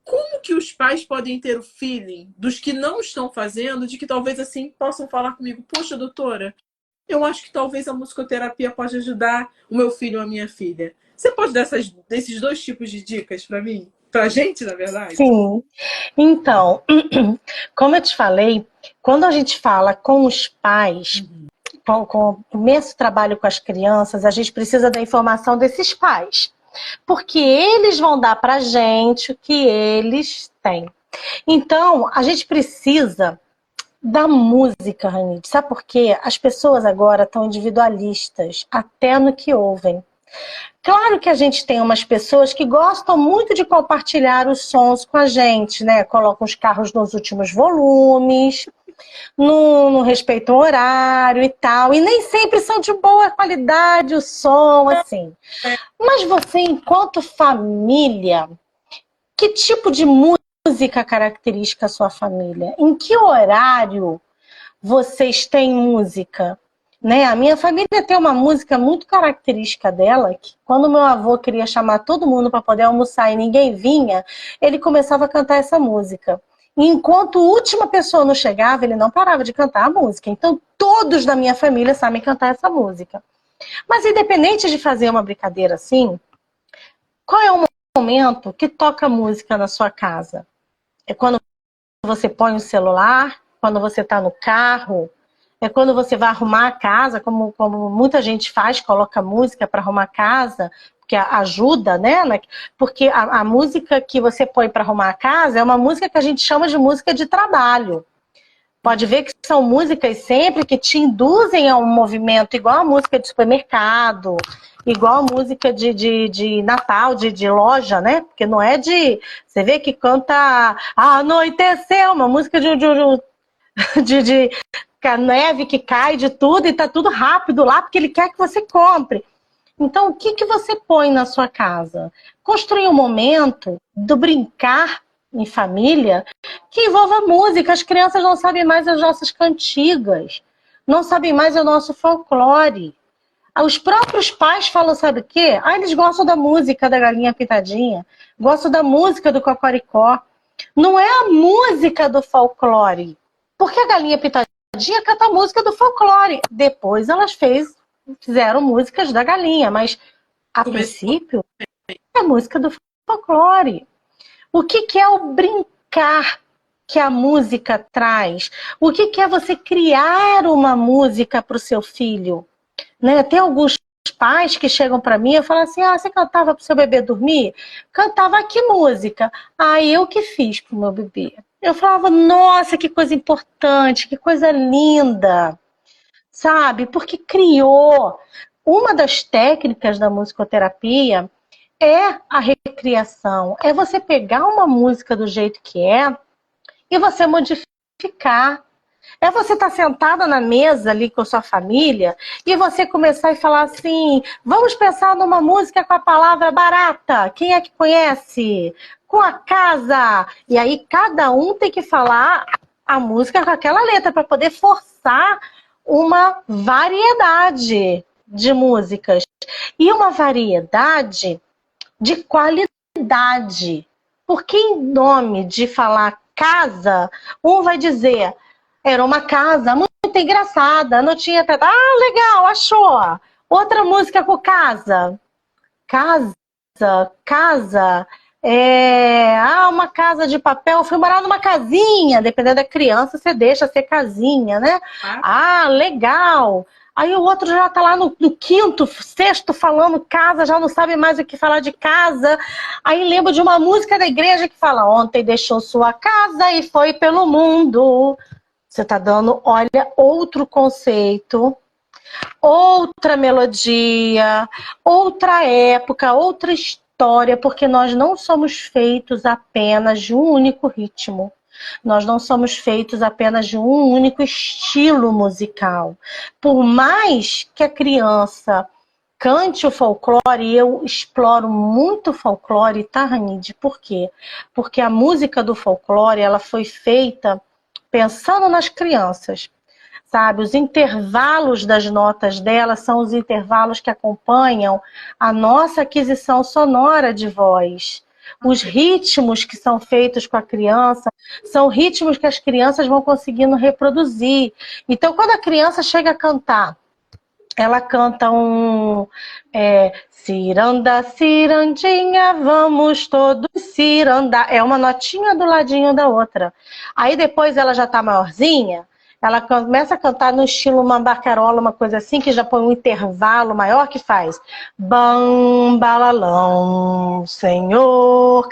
S1: como que os pais podem ter o feeling dos que não estão fazendo, de que talvez assim possam falar comigo: poxa, doutora, eu acho que talvez a musicoterapia pode ajudar o meu filho ou a minha filha. Você pode dar desses dois tipos de dicas para mim? Para a gente, na verdade?
S2: Sim. Então, como eu te falei, quando a gente fala com os pais, com o imenso trabalho com as crianças, a gente precisa da informação desses pais. Porque eles vão dar pra gente o que eles têm. Então, a gente precisa da música, Ranid. Sabe por quê? As pessoas agora estão individualistas, até no que ouvem. Claro que a gente tem umas pessoas que gostam muito de compartilhar os sons com a gente, né? Colocam os carros nos últimos volumes, não respeitam o horário e tal. E nem sempre são de boa qualidade o som, assim. Mas você, enquanto família, que tipo de música caracteriza a sua família? Em que horário vocês têm música? Né? A minha família tem uma música muito característica dela, que quando meu avô queria chamar todo mundo para poder almoçar e ninguém vinha, ele começava a cantar essa música. E enquanto a última pessoa não chegava, ele não parava de cantar a música. Então todos da minha família sabem cantar essa música. Mas independente de fazer uma brincadeira assim, qual é o momento que toca música na sua casa? É quando você põe o celular? Quando você está no carro? É quando você vai arrumar a casa, como muita gente faz, coloca música para arrumar a casa, que ajuda, né? Porque a música que você põe para arrumar a casa é uma música que a gente chama de música de trabalho. Pode ver que são músicas sempre que te induzem a um movimento, igual a música de supermercado, igual a música de Natal, de loja, né? Porque não é de... Você vê que canta Anoiteceu, uma música de a neve que cai de tudo e tá tudo rápido lá, porque ele quer que você compre. Então, o que você põe na sua casa? Construir um momento do brincar em família que envolva música. As crianças não sabem mais as nossas cantigas, não sabem mais o nosso folclore. Os próprios pais falam, sabe o quê? Eles gostam da música da Galinha Pintadinha, gostam da música do Cocoricó. Não é a música do folclore. Porque a Galinha Pintadinha canta a música do folclore. Depois elas fizeram músicas da galinha, mas a princípio é música do folclore. O que é o brincar que a música traz? O que é você criar uma música para o seu filho? Né? Tem alguns pais que chegam para mim e falam assim: você cantava para o seu bebê dormir? Cantava que música? Eu que fiz para o meu bebê. Eu falava: nossa, que coisa importante, que coisa linda. Sabe? Porque criou. Uma das técnicas da musicoterapia é a recriação. É você pegar uma música do jeito que é e você modificar. É você estar sentada na mesa ali com a sua família e você começar a falar assim, vamos pensar numa música com a palavra barata. Quem é que conhece? Com a casa. E aí cada um tem que falar a música com aquela letra para poder forçar uma variedade de músicas. E uma variedade de qualidade. Porque em nome de falar casa, um vai dizer, era uma casa muito engraçada, não tinha... Ah, legal, achou. Outra música com casa. Casa, casa. Uma casa de papel. Eu fui morar numa casinha. Dependendo da criança, você deixa ser casinha, né? Ah, legal. Aí o outro já tá lá no quinto, sexto falando casa, já não sabe mais o que falar de casa. Aí lembro de uma música da igreja que fala: ontem deixou sua casa e foi pelo mundo. Você tá dando, olha, outro conceito, outra melodia, outra época, outra história, porque nós não somos feitos apenas de um único ritmo. Nós não somos feitos apenas de um único estilo musical. Por mais que a criança cante o folclore, e eu exploro muito o folclore, tá, Ranide? Por quê? Porque a música do folclore, ela foi feita pensando nas crianças. Sabe, os intervalos das notas dela são os intervalos que acompanham a nossa aquisição sonora de voz. Os ritmos que são feitos com a criança são ritmos que as crianças vão conseguindo reproduzir. Então, quando a criança chega a cantar, ela canta ciranda, cirandinha, vamos todos cirandar. É uma notinha do ladinho da outra. Aí depois ela já tá maiorzinha, ela começa a cantar no estilo uma barcarola, uma coisa assim, que já põe um intervalo maior, que faz bam, balalão, senhor,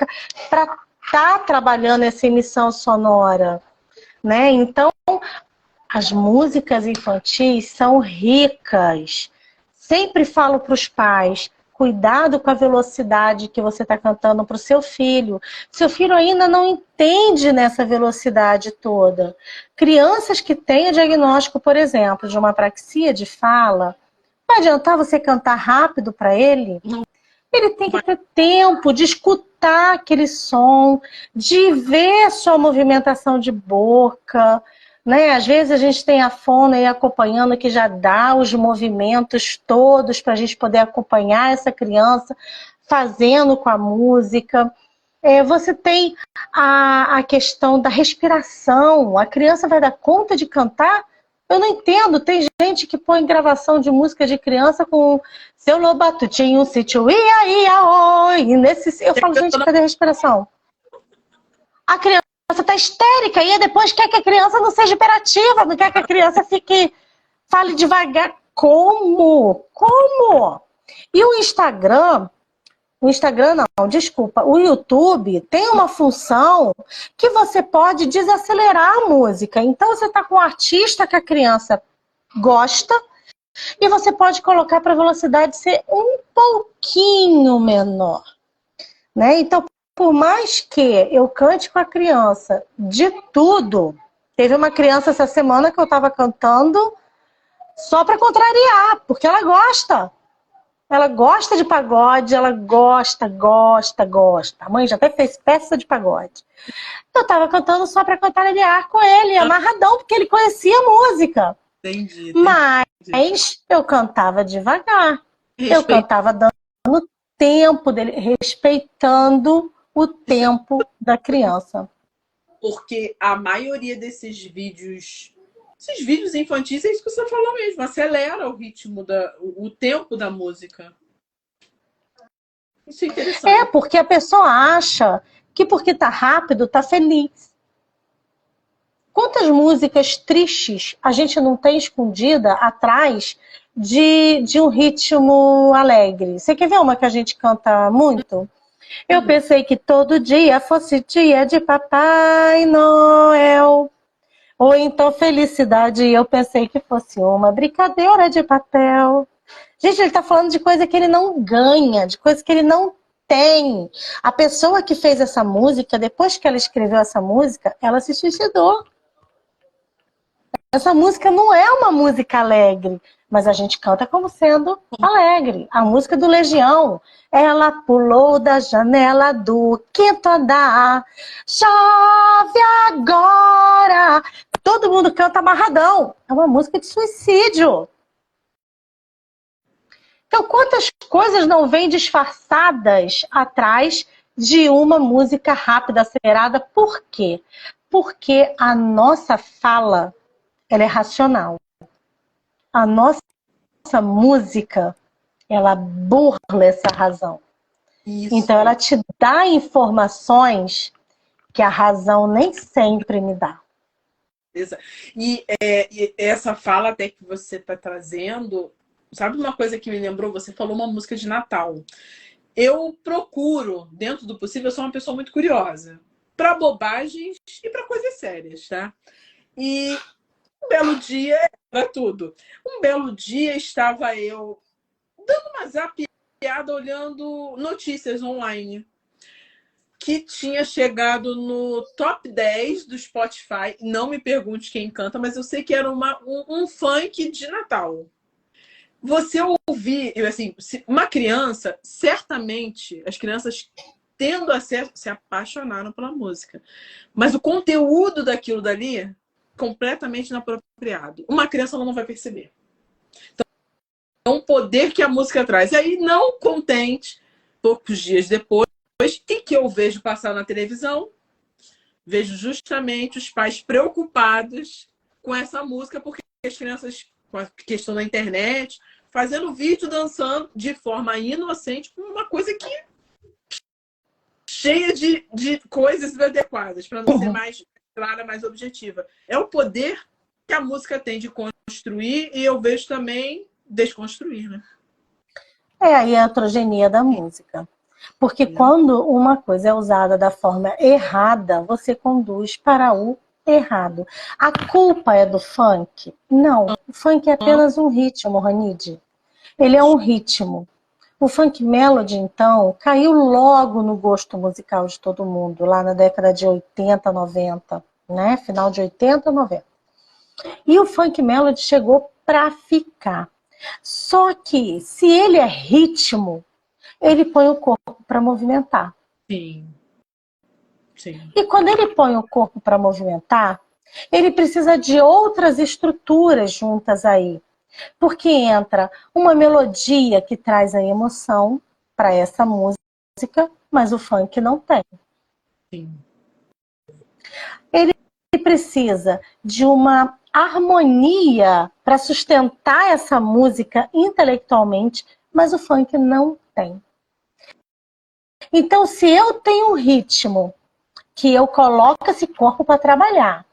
S2: para tá trabalhando essa emissão sonora, né? Então, as músicas infantis são ricas. Sempre falo para os pais, cuidado com a velocidade que você está cantando para o seu filho. Seu filho ainda não entende nessa velocidade toda. Crianças que têm o diagnóstico, por exemplo, de uma apraxia de fala, não adiantar você cantar rápido para ele. Ele tem que ter tempo de escutar aquele som, de ver sua movimentação de boca, né? Às vezes a gente tem a fono aí acompanhando que já dá os movimentos todos para a gente poder acompanhar essa criança fazendo com a música. Você tem a questão da respiração. A criança vai dar conta de cantar? Eu não entendo. Tem gente que põe gravação de música de criança com seu Lobato tinha um sítio, oi. Eu falo, gente, cadê a respiração? A criança está histérica e depois quer que a criança não seja hiperativa, não quer que a criança fale devagar. Como? E o o YouTube tem uma função que você pode desacelerar a música. Então você está com um artista que a criança gosta e você pode colocar para a velocidade ser um pouquinho menor, né? Então, por mais que eu cante com a criança de tudo, teve uma criança essa semana que eu estava cantando só para contrariar, porque ela gosta. Ela gosta de pagode, ela gosta. A mãe já até fez peça de pagode. Eu estava cantando só para contrariar com ele, amarradão, porque ele conhecia a música.
S1: Entendi.
S2: Mas eu cantava devagar. Eu cantava dando tempo dele, respeitando o tempo da criança.
S1: Porque a maioria desses vídeos infantis, é isso que você falou mesmo, acelera o ritmo, o tempo da música. Isso é interessante.
S2: Porque a pessoa acha que porque tá rápido, tá feliz. Quantas músicas tristes a gente não tem escondida atrás de um ritmo alegre? Você quer ver uma que a gente canta muito? Eu pensei que todo dia fosse dia de Papai Noel. Ou então felicidade, eu pensei que fosse uma brincadeira de papel. Gente, ele tá falando de coisa que ele não ganha, de coisa que ele não tem. A pessoa que fez essa música, depois que ela escreveu essa música, ela se suicidou. Essa música não é uma música alegre, mas a gente canta como sendo alegre. A música do Legião. Ela pulou da janela do quinto andar. Chove agora. Todo mundo canta amarradão. É uma música de suicídio. Então, quantas coisas não vêm disfarçadas atrás de uma música rápida, acelerada? Por quê? Porque a nossa fala, ela é racional. A nossa música, ela burla essa razão.
S1: Isso.
S2: Então, ela te dá informações que a razão nem sempre me dá.
S1: E essa fala até que você está trazendo, sabe uma coisa que me lembrou? Você falou uma música de Natal. Eu procuro, dentro do possível, eu sou uma pessoa muito curiosa. Para bobagens e para coisas sérias, tá? E um belo dia, para tudo. Um belo dia estava eu dando uma zapiada, olhando notícias online, que tinha chegado no top 10 do Spotify. Não me pergunte quem canta, mas eu sei que era um funk de Natal. Você ouvir, assim, uma criança, certamente, as crianças tendo a se apaixonaram pela música. Mas o conteúdo daquilo dali, completamente inapropriado. Uma criança ela não vai perceber. Então, o poder que a música traz. E aí, não contente, poucos dias depois, o que eu vejo passar na televisão? Vejo justamente os pais preocupados com essa música, porque as crianças, com a questão da internet, fazendo vídeo, dançando de forma inocente, uma coisa que cheia de coisas inadequadas, para não ser mais clara, mais objetiva. É o poder que a música tem de construir e eu vejo também desconstruir, né?
S2: É aí a heterogeneia da música. Porque quando uma coisa é usada da forma errada, você conduz para o errado. A culpa é do funk? Não. O funk é apenas um ritmo, Ranide. Ele é um ritmo. O funk melody, então, caiu logo no gosto musical de todo mundo, lá na década de 80, 90, né? Final de 80, 90. E o funk melody chegou para ficar. Só que, se ele é ritmo, ele põe o corpo para movimentar.
S1: Sim. Sim.
S2: E quando ele põe o corpo para movimentar, ele precisa de outras estruturas juntas aí. Porque entra uma melodia que traz a emoção para essa música, mas o funk não tem.
S1: Sim.
S2: Ele precisa de uma harmonia para sustentar essa música intelectualmente, mas o funk não tem. Então, se eu tenho um ritmo que eu coloco esse corpo para trabalhar,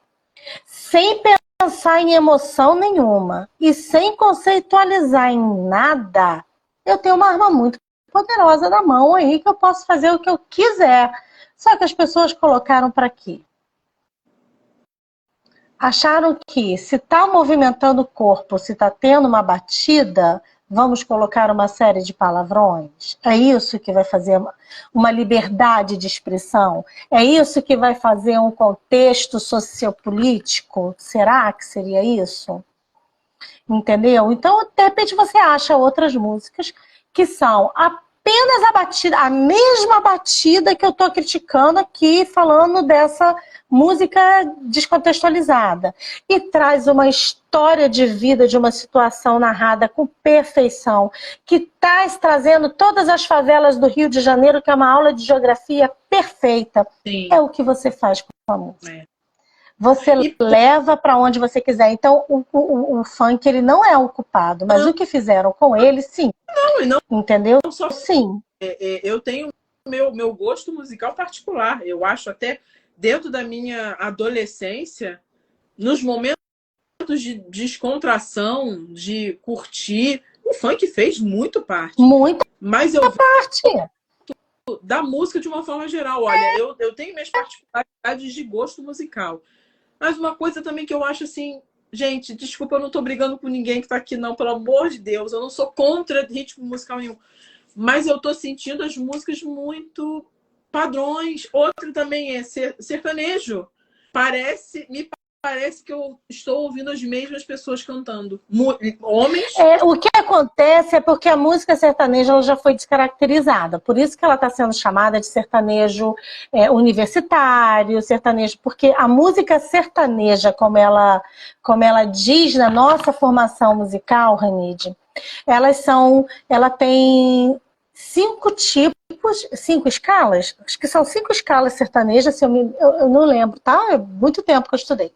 S2: sem pensar em emoção nenhuma e sem conceitualizar em nada, eu tenho uma arma muito poderosa na mão aí que eu posso fazer o que eu quiser. Só que as pessoas colocaram para quê? Acharam que se está movimentando o corpo, se está tendo uma batida, vamos colocar uma série de palavrões? É isso que vai fazer uma liberdade de expressão? É isso que vai fazer um contexto sociopolítico? Será que seria isso? Entendeu? Então, de repente, você acha outras músicas que são apenas a batida, a mesma batida que eu estou criticando aqui, falando dessa música descontextualizada. E traz uma história de vida, de uma situação narrada com perfeição, que está trazendo todas as favelas do Rio de Janeiro, que é uma aula de geografia perfeita.
S1: Sim.
S2: É o que você faz com a música.
S1: É.
S2: Você leva para onde você quiser. Então, o funk, ele não é o culpado, mas o que fizeram com ele, sim.
S1: Não, e não,
S2: entendeu?
S1: Não só,
S2: sim.
S1: Eu tenho meu gosto musical particular. Eu acho até dentro da minha adolescência, nos momentos de descontração, de curtir, o funk fez muito parte.
S2: Muita
S1: Mas eu
S2: parte.
S1: Da música de uma forma geral. Olha, eu tenho minhas particularidades de gosto musical. Mas uma coisa também que eu acho assim, gente, desculpa, eu não tô brigando com ninguém que tá aqui, não, pelo amor de Deus. Eu não sou contra ritmo musical nenhum. Mas eu tô sentindo as músicas muito padrões. Outro também é sertanejo. Me parece que eu estou ouvindo as mesmas pessoas cantando. Homens.
S2: O que acontece é porque a música sertaneja ela já foi descaracterizada. Por isso que ela está sendo chamada de sertanejo universitário, sertanejo, porque a música sertaneja, como ela diz na nossa formação musical, Ranide, ela tem 5 tipos, 5 escalas, acho que são 5 escalas sertanejas, eu não lembro, tá? É muito tempo que eu estudei.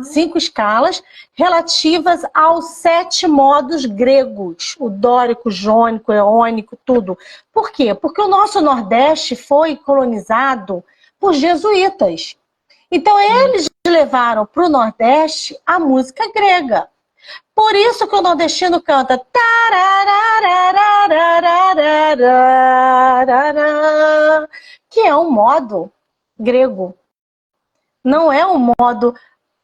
S2: 5 escalas relativas aos 7 modos gregos, o dórico, jônico, eônico, tudo. Por quê? Porque o nosso Nordeste foi colonizado por jesuítas. Então eles levaram para o Nordeste a música grega. Por isso que o nordestino canta que é um modo grego. Não é um modo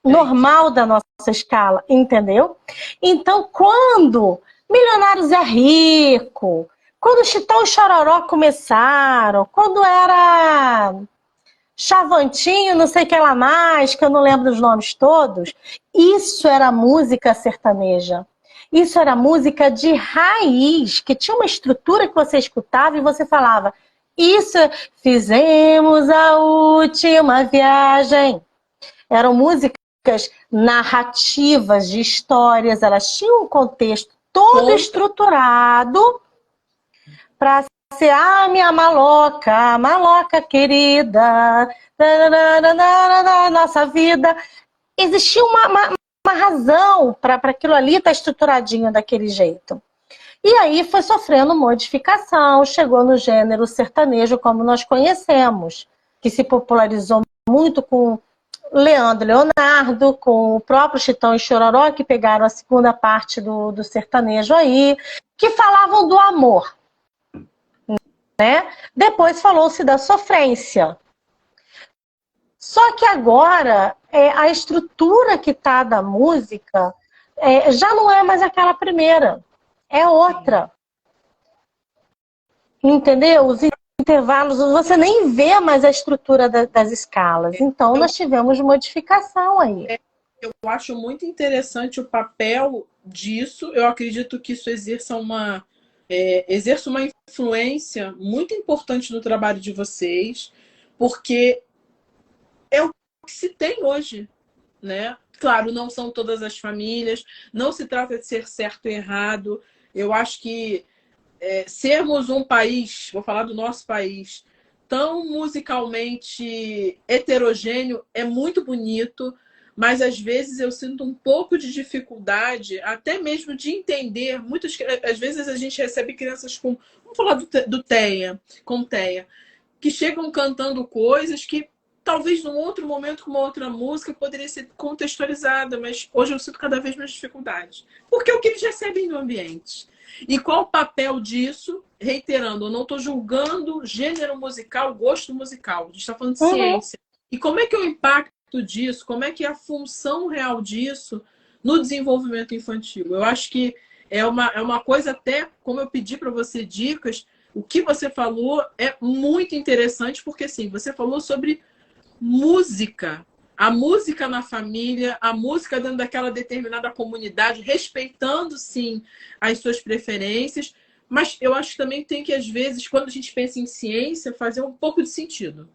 S2: normal da nossa escala, entendeu? Então, quando Milionários é Rico, quando Chitão e Chororó começaram, quando era Chavantinho, não sei o que lá mais, que eu não lembro dos nomes todos, isso era música sertaneja. Isso era música de raiz, que tinha uma estrutura que você escutava e você falava, isso, fizemos a última viagem. Eram músicas narrativas de histórias, elas tinham um contexto todo estruturado para ser minha maloca querida, nossa vida. Existia uma razão para aquilo ali estar estruturadinho daquele jeito. E aí foi sofrendo modificação, chegou no gênero sertanejo como nós conhecemos, que se popularizou muito com Leandro e Leonardo, com o próprio Chitão e Chororó, que pegaram a segunda parte do sertanejo aí, que falavam do amor. Né? Depois falou-se da sofrência. Só que agora, a estrutura que está da música já não é mais aquela primeira, é outra. Entendeu? Os intervalos, você nem vê mais a estrutura das escalas. Então, nós tivemos modificação aí.
S1: Eu acho muito interessante o papel disso. Eu acredito que isso exerça uma influência muito importante no trabalho de vocês, porque é o que se tem hoje, né? Claro, não são todas as famílias, não se trata de ser certo e errado. Eu acho que sermos um país, vou falar do nosso país, tão musicalmente heterogêneo é muito bonito, mas às vezes eu sinto um pouco de dificuldade, até mesmo de entender. Às vezes a gente recebe crianças com, vamos falar do TEA, com TEA, que chegam cantando coisas que talvez num outro momento, com uma outra música, poderia ser contextualizada, mas hoje eu sinto cada vez mais dificuldade. Porque é o que eles recebem no ambiente. E qual o papel disso? Reiterando, eu não estou julgando gênero musical, gosto musical. A gente está falando de ciência. E como é que é o impacto disso? Como é que é a função real disso no desenvolvimento infantil? Eu acho que é uma coisa até, como eu pedi para você dicas, o que você falou é muito interessante, porque assim, você falou sobre música. A música na família, a música dentro daquela determinada comunidade, respeitando, sim, as suas preferências. Mas eu acho que também tem que, às vezes, quando a gente pensa em ciência, fazer um pouco de sentido.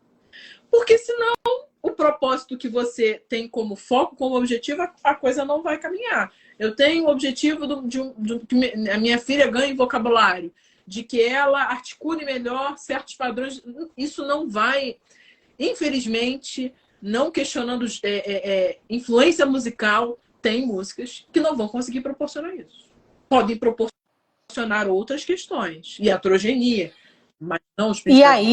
S1: Porque senão o propósito que você tem como foco, como objetivo, a coisa não vai caminhar. Eu tenho o objetivo que a minha filha ganhe vocabulário, de que ela articule melhor certos padrões. Isso não vai, infelizmente, não questionando influência musical, tem músicas que não vão conseguir proporcionar isso. Podem proporcionar outras questões, e heterogeneia, mas não os principais.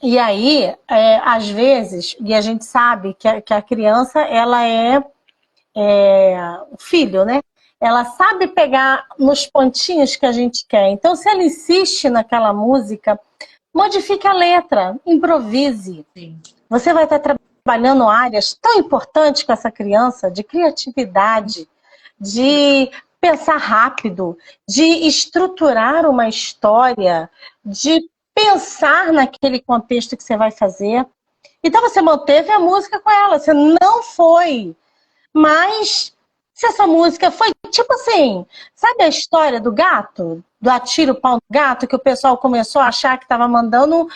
S2: E aí, às vezes, e a gente sabe que a criança, ela é o filho, né? Ela sabe pegar nos pontinhos que a gente quer. Então, se ela insiste naquela música, modifique a letra, improvise.
S1: Sim.
S2: Você vai estar trabalhando áreas tão importantes com essa criança, de criatividade, de pensar rápido, de estruturar uma história, de pensar naquele contexto que você vai fazer. Então você manteve a música com ela, você não foi. Mas se essa música foi tipo assim, sabe a história do gato? Do atira o pau no gato, que o pessoal começou a achar que estava mandando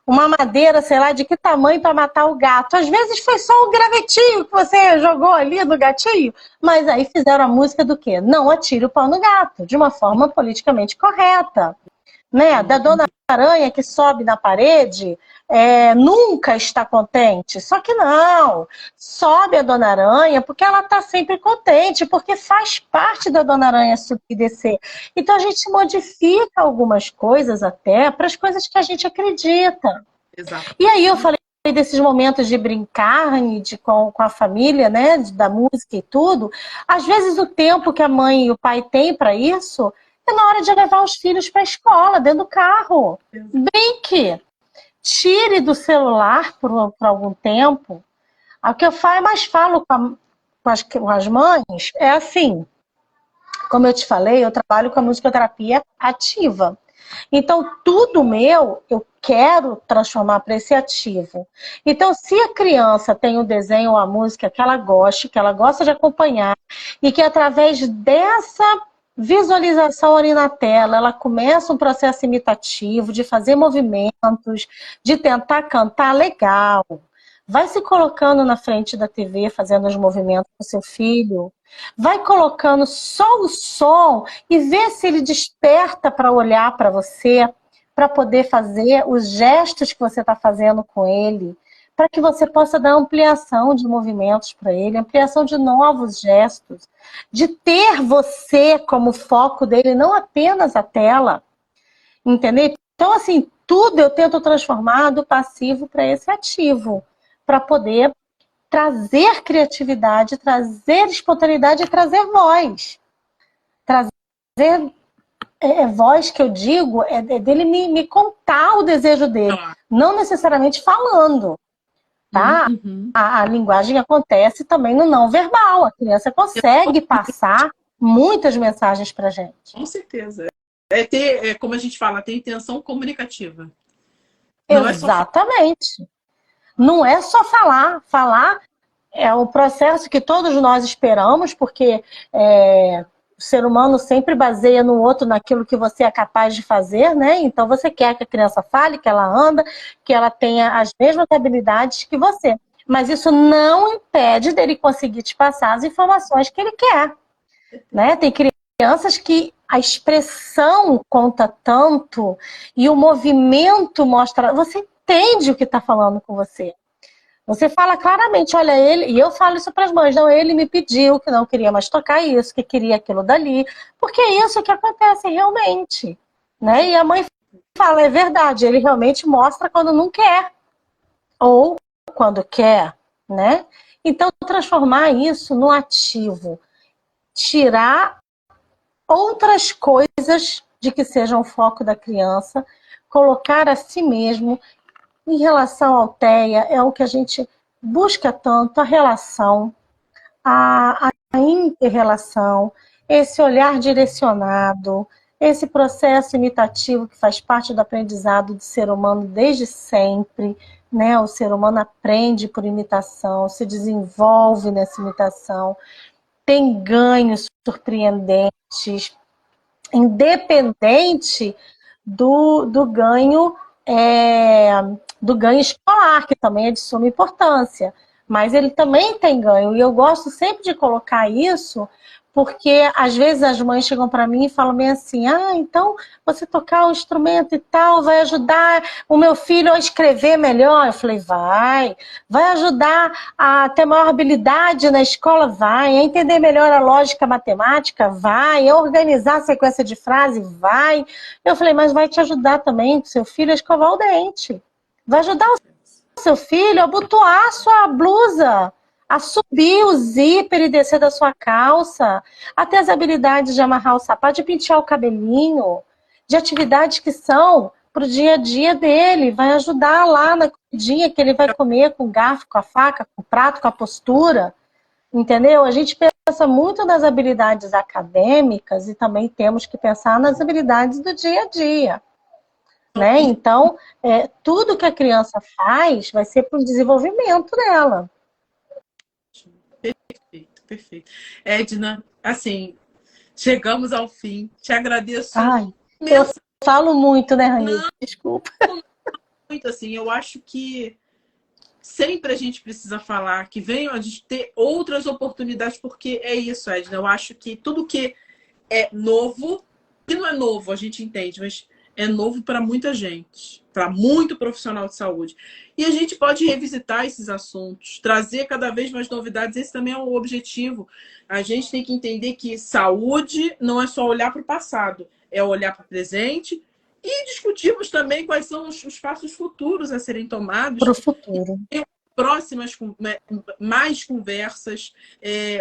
S2: uma madeira, sei lá, de que tamanho para matar o gato. Às vezes foi só um gravetinho que você jogou ali no gatinho, mas aí fizeram a música do quê? Não atire o pau no gato, de uma forma politicamente correta. Né? Da Dona Aranha que sobe na parede, nunca está contente. Só que não, sobe a Dona Aranha porque ela está sempre contente, porque faz parte da Dona Aranha subir e descer. Então a gente modifica algumas coisas até para as coisas que a gente acredita.
S1: Exato.
S2: E aí eu falei desses momentos de brincar com a família, né, da música e tudo. Às vezes o tempo que a mãe e o pai têm para isso é na hora de levar os filhos para a escola, dentro do carro. Brinque. Tire do celular por algum tempo. O que eu mais falo com as mães é assim, como eu te falei, eu trabalho com a musicoterapia ativa. Então, tudo meu, eu quero transformar para esse ativo. Então, se a criança tem o desenho ou a música que ela gosta de acompanhar, e que através dessa visualização ali na tela, ela começa um processo imitativo, de fazer movimentos, de tentar cantar legal. Vai se colocando na frente da TV, fazendo os movimentos com seu filho. Vai colocando só o som e vê se ele desperta para olhar para você, para poder fazer os gestos que você está fazendo com ele, para que você possa dar ampliação de movimentos para ele, ampliação de novos gestos, de ter você como foco dele, não apenas a tela, entendeu? Então, assim, tudo eu tento transformar do passivo para esse ativo, para poder trazer criatividade, trazer espontaneidade e trazer voz. Trazer voz, que eu digo, é dele me contar o desejo dele, não necessariamente falando. Tá? A linguagem acontece também no não verbal. A criança consegue passar muitas mensagens pra gente.
S1: Com certeza. Como a gente fala, ter intenção comunicativa.
S2: Exatamente. Não é só falar. Falar é um processo que todos nós esperamos, porque o ser humano sempre baseia no outro naquilo que você é capaz de fazer, né? Então você quer que a criança fale, que ela anda, que ela tenha as mesmas habilidades que você. Mas isso não impede dele conseguir te passar as informações que ele quer. Né? Tem crianças que a expressão conta tanto e o movimento mostra... Você entende o que está falando com você. Você fala claramente, olha, e eu falo isso para as mães, não, ele me pediu que não queria mais tocar isso, que queria aquilo dali, porque é isso que acontece realmente, né? E a mãe fala, é verdade, ele realmente mostra quando não quer, ou quando quer, né? Então, transformar isso no ativo, tirar outras coisas de que sejam o foco da criança, colocar a si mesmo. Em relação ao TEA, é o que a gente busca tanto, a relação, a inter-relação, esse olhar direcionado, esse processo imitativo que faz parte do aprendizado do ser humano desde sempre, né? O ser humano aprende por imitação, se desenvolve nessa imitação, tem ganhos surpreendentes, independente do ganho do ganho escolar, que também é de suma importância. Mas ele também tem ganho. E eu gosto sempre de colocar isso, porque às vezes as mães chegam para mim e falam bem assim, então você tocar um instrumento e tal vai ajudar o meu filho a escrever melhor. Eu falei, vai ajudar a ter maior habilidade na escola, vai, a entender melhor a lógica matemática, vai, a organizar a sequência de frase, vai. Eu falei, mas vai te ajudar também, seu filho, a escovar o dente. Vai ajudar o seu filho a abotoar a sua blusa, a subir o zíper e descer da sua calça, a ter as habilidades de amarrar o sapato, de pentear o cabelinho, de atividades que são para o dia a dia dele. Vai ajudar lá na comidinha que ele vai comer com o garfo, com a faca, com o prato, com a postura. Entendeu? A gente pensa muito nas habilidades acadêmicas e também temos que pensar nas habilidades do dia a dia. né? Então, tudo que a criança faz vai ser para o desenvolvimento dela.
S1: Perfeito, perfeito. Edna, assim, chegamos ao fim. Te agradeço
S2: Ai, eu
S1: imensamente.
S2: falo muito, né, Rani? Desculpa.
S1: Muito assim, eu acho que sempre a gente precisa falar, que venham a gente ter outras oportunidades, porque é isso, Edna. Eu acho que tudo que é novo, que não é novo, a gente entende, mas é novo para muita gente, para muito profissional de saúde. E a gente pode revisitar esses assuntos, trazer cada vez mais novidades. Esse também é o objetivo. A gente tem que entender que saúde não é só olhar para o passado, é olhar para o presente e discutirmos também quais são os passos futuros a serem tomados.
S2: Para o futuro.
S1: Próximas, mais conversas,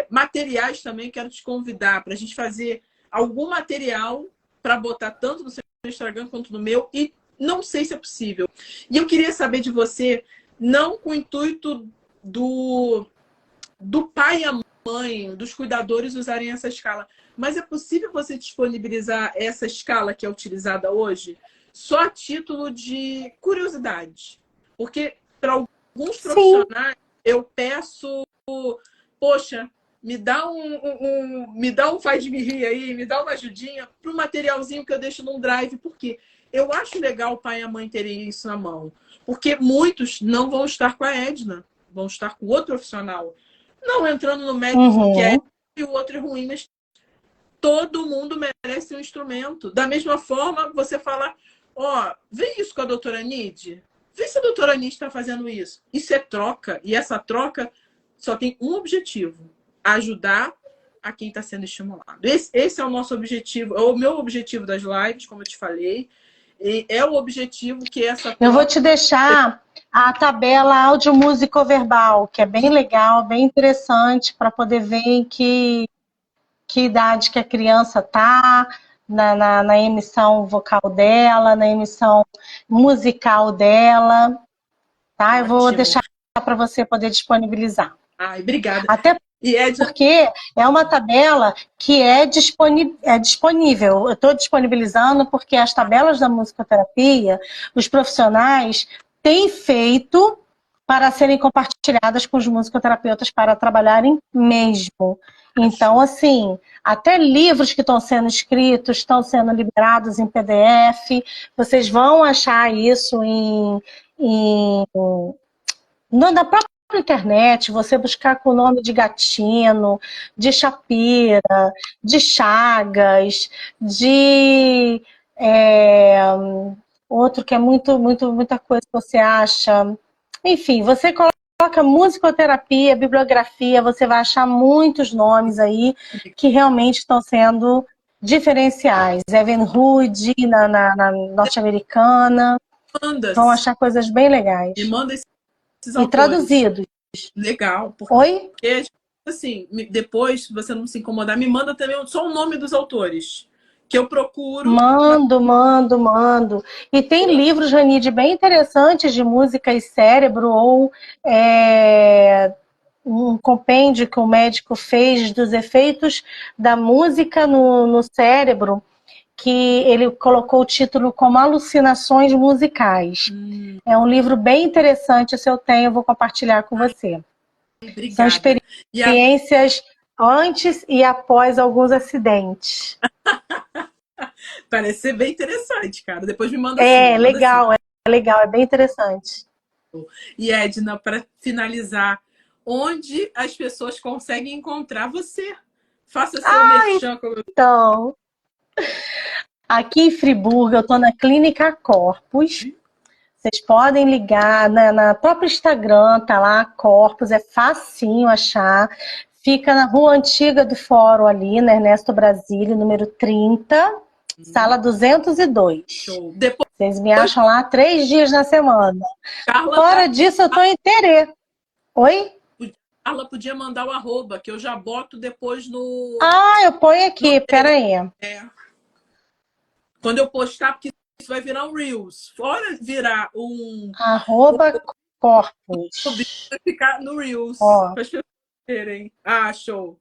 S1: materiais também. Quero te convidar para a gente fazer algum material para botar tanto no seu Instagram quanto no meu, e não sei se é possível. E eu queria saber de você, não com o intuito do pai e a mãe, dos cuidadores usarem essa escala, mas é possível você disponibilizar essa escala que é utilizada hoje só a título de curiosidade? Porque para alguns profissionais eu peço, poxa, me dá me dá um faz-me rir aí, me dá uma ajudinha para o materialzinho que eu deixo num drive, porque eu acho legal o pai e a mãe terem isso na mão, porque muitos não vão estar com a Edna, vão estar com outro profissional, não entrando no médico que é e o outro é ruim, mas todo mundo merece um instrumento. Da mesma forma, você fala, ó, vê isso com a doutora Nid, vê se a doutora Nid está fazendo isso. Isso é troca, e essa troca só tem um objetivo: ajudar a quem está sendo estimulado. Esse é o nosso objetivo, é o meu objetivo das lives, como eu te falei, e é o objetivo que essa troca...
S2: Eu vou te deixar a tabela áudio-músico-verbal, que é bem legal, bem interessante, para poder ver em que idade que a criança está, na emissão vocal dela, na emissão musical dela, tá? Eu vou deixar para você poder disponibilizar.
S1: Ai, obrigada.
S2: Até porque é uma tabela que é disponível. Eu estou disponibilizando porque as tabelas da musicoterapia, os profissionais têm feito para serem compartilhadas com os musicoterapeutas para trabalharem mesmo. Então, assim, até livros que estão sendo escritos, estão sendo liberados em PDF, vocês vão achar isso na própria internet, você buscar com o nome de Gatino, de Shapira, de Chagas, de outro que é muita coisa que você acha. Enfim, você coloca musicoterapia, bibliografia, você vai achar muitos nomes aí que realmente estão sendo diferenciais. Evan Hood, na norte-americana. Vão achar coisas bem legais.
S1: Me manda esses
S2: e
S1: autores.
S2: Traduzidos.
S1: Legal.
S2: Oi?
S1: Porque, assim, depois, se você não se incomodar, me manda também só o nome dos autores, que eu procuro.
S2: Mando. E tem livros, Ranide, bem interessantes de música e cérebro, ou um compêndio que o médico fez dos efeitos da música no cérebro, que ele colocou o título como Alucinações Musicais. É um livro bem interessante, se eu tenho, eu vou compartilhar com você.
S1: Obrigada.
S2: São experiências antes e após alguns acidentes.
S1: Parece ser bem interessante, cara. Depois me manda
S2: legal, é bem interessante.
S1: E Edna, para finalizar, onde as pessoas conseguem encontrar você? Faça seu merchan.
S2: Então, aqui em Friburgo, eu estou na Clínica Corpus. Vocês podem ligar na própria Instagram, tá lá, Corpus, é facinho achar. Fica na Rua Antiga do Fórum ali, na Ernesto Brasília, número 30, sala 202.
S1: Show.
S2: Vocês me acham lá 3 dias na semana. Fora disso, eu tô em Terê. Oi?
S1: Carla podia mandar o arroba, que eu já boto depois no...
S2: eu ponho aqui, peraí.
S1: Quando eu postar, porque isso vai virar um Reels. Fora virar um...
S2: Corpus.
S1: Vai ficar no Reels. Para as pessoas verem. Show.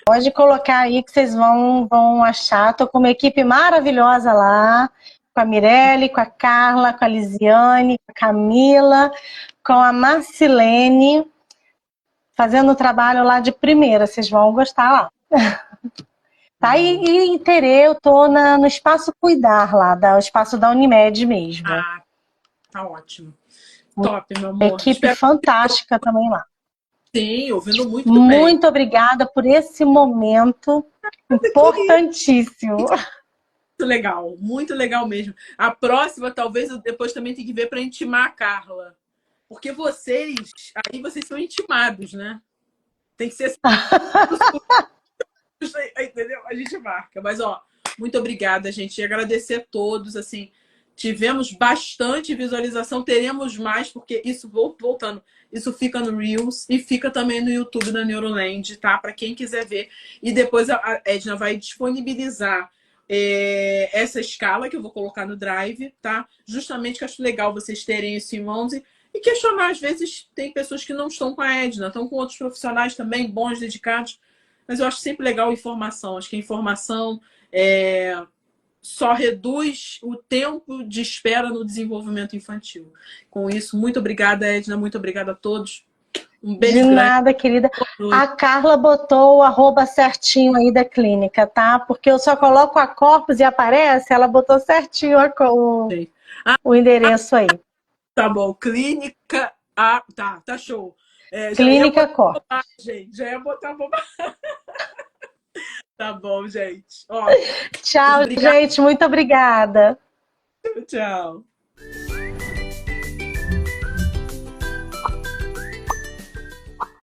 S2: Pode colocar aí que vocês vão achar. Tô com uma equipe maravilhosa lá. com a Mirelle, com a Carla, com a Lisiane, com a Camila, com a Marcilene, fazendo o trabalho lá de primeira. Vocês vão gostar lá. Tá? E em Terê, eu tô no Espaço Cuidar lá, o espaço da Unimed mesmo.
S1: Ah, tá ótimo. Top, meu amor.
S2: Equipe
S1: Espero...
S2: fantástica também lá.
S1: Sim, ouvindo muito bem.
S2: Muito obrigada por esse momento importantíssimo.
S1: Muito legal mesmo. A próxima, talvez, eu depois também tenha que ver para intimar a Carla. Porque vocês são intimados, né? Tem que ser... Entendeu? A gente marca. Mas, ó, muito obrigada, gente. E agradecer a todos, assim... Tivemos bastante visualização, teremos mais, porque isso, voltando, isso fica no Reels e fica também no YouTube da Neuroland, tá? Para quem quiser ver. E depois a Edna vai disponibilizar essa escala que eu vou colocar no Drive, tá? Justamente que eu acho legal vocês terem isso em mãos e questionar. Às vezes tem pessoas que não estão com a Edna, estão com outros profissionais também, bons, dedicados. Mas eu acho sempre legal a informação. Acho que a informação só reduz o tempo de espera no desenvolvimento infantil. Com isso, muito obrigada, Edna. Muito obrigada a todos. Um beijo
S2: grande. De nada,
S1: grande.
S2: querida. A Carla botou o arroba certinho aí da clínica, tá? Porque eu só coloco a Corpus e aparece, ela botou certinho o endereço aí.
S1: Tá bom. Clínica... tá show.
S2: Clínica Corpus.
S1: Já ia botar bobagem. Tá bom, gente. Ó,
S2: tchau, gente. Muito obrigada.
S1: Tchau.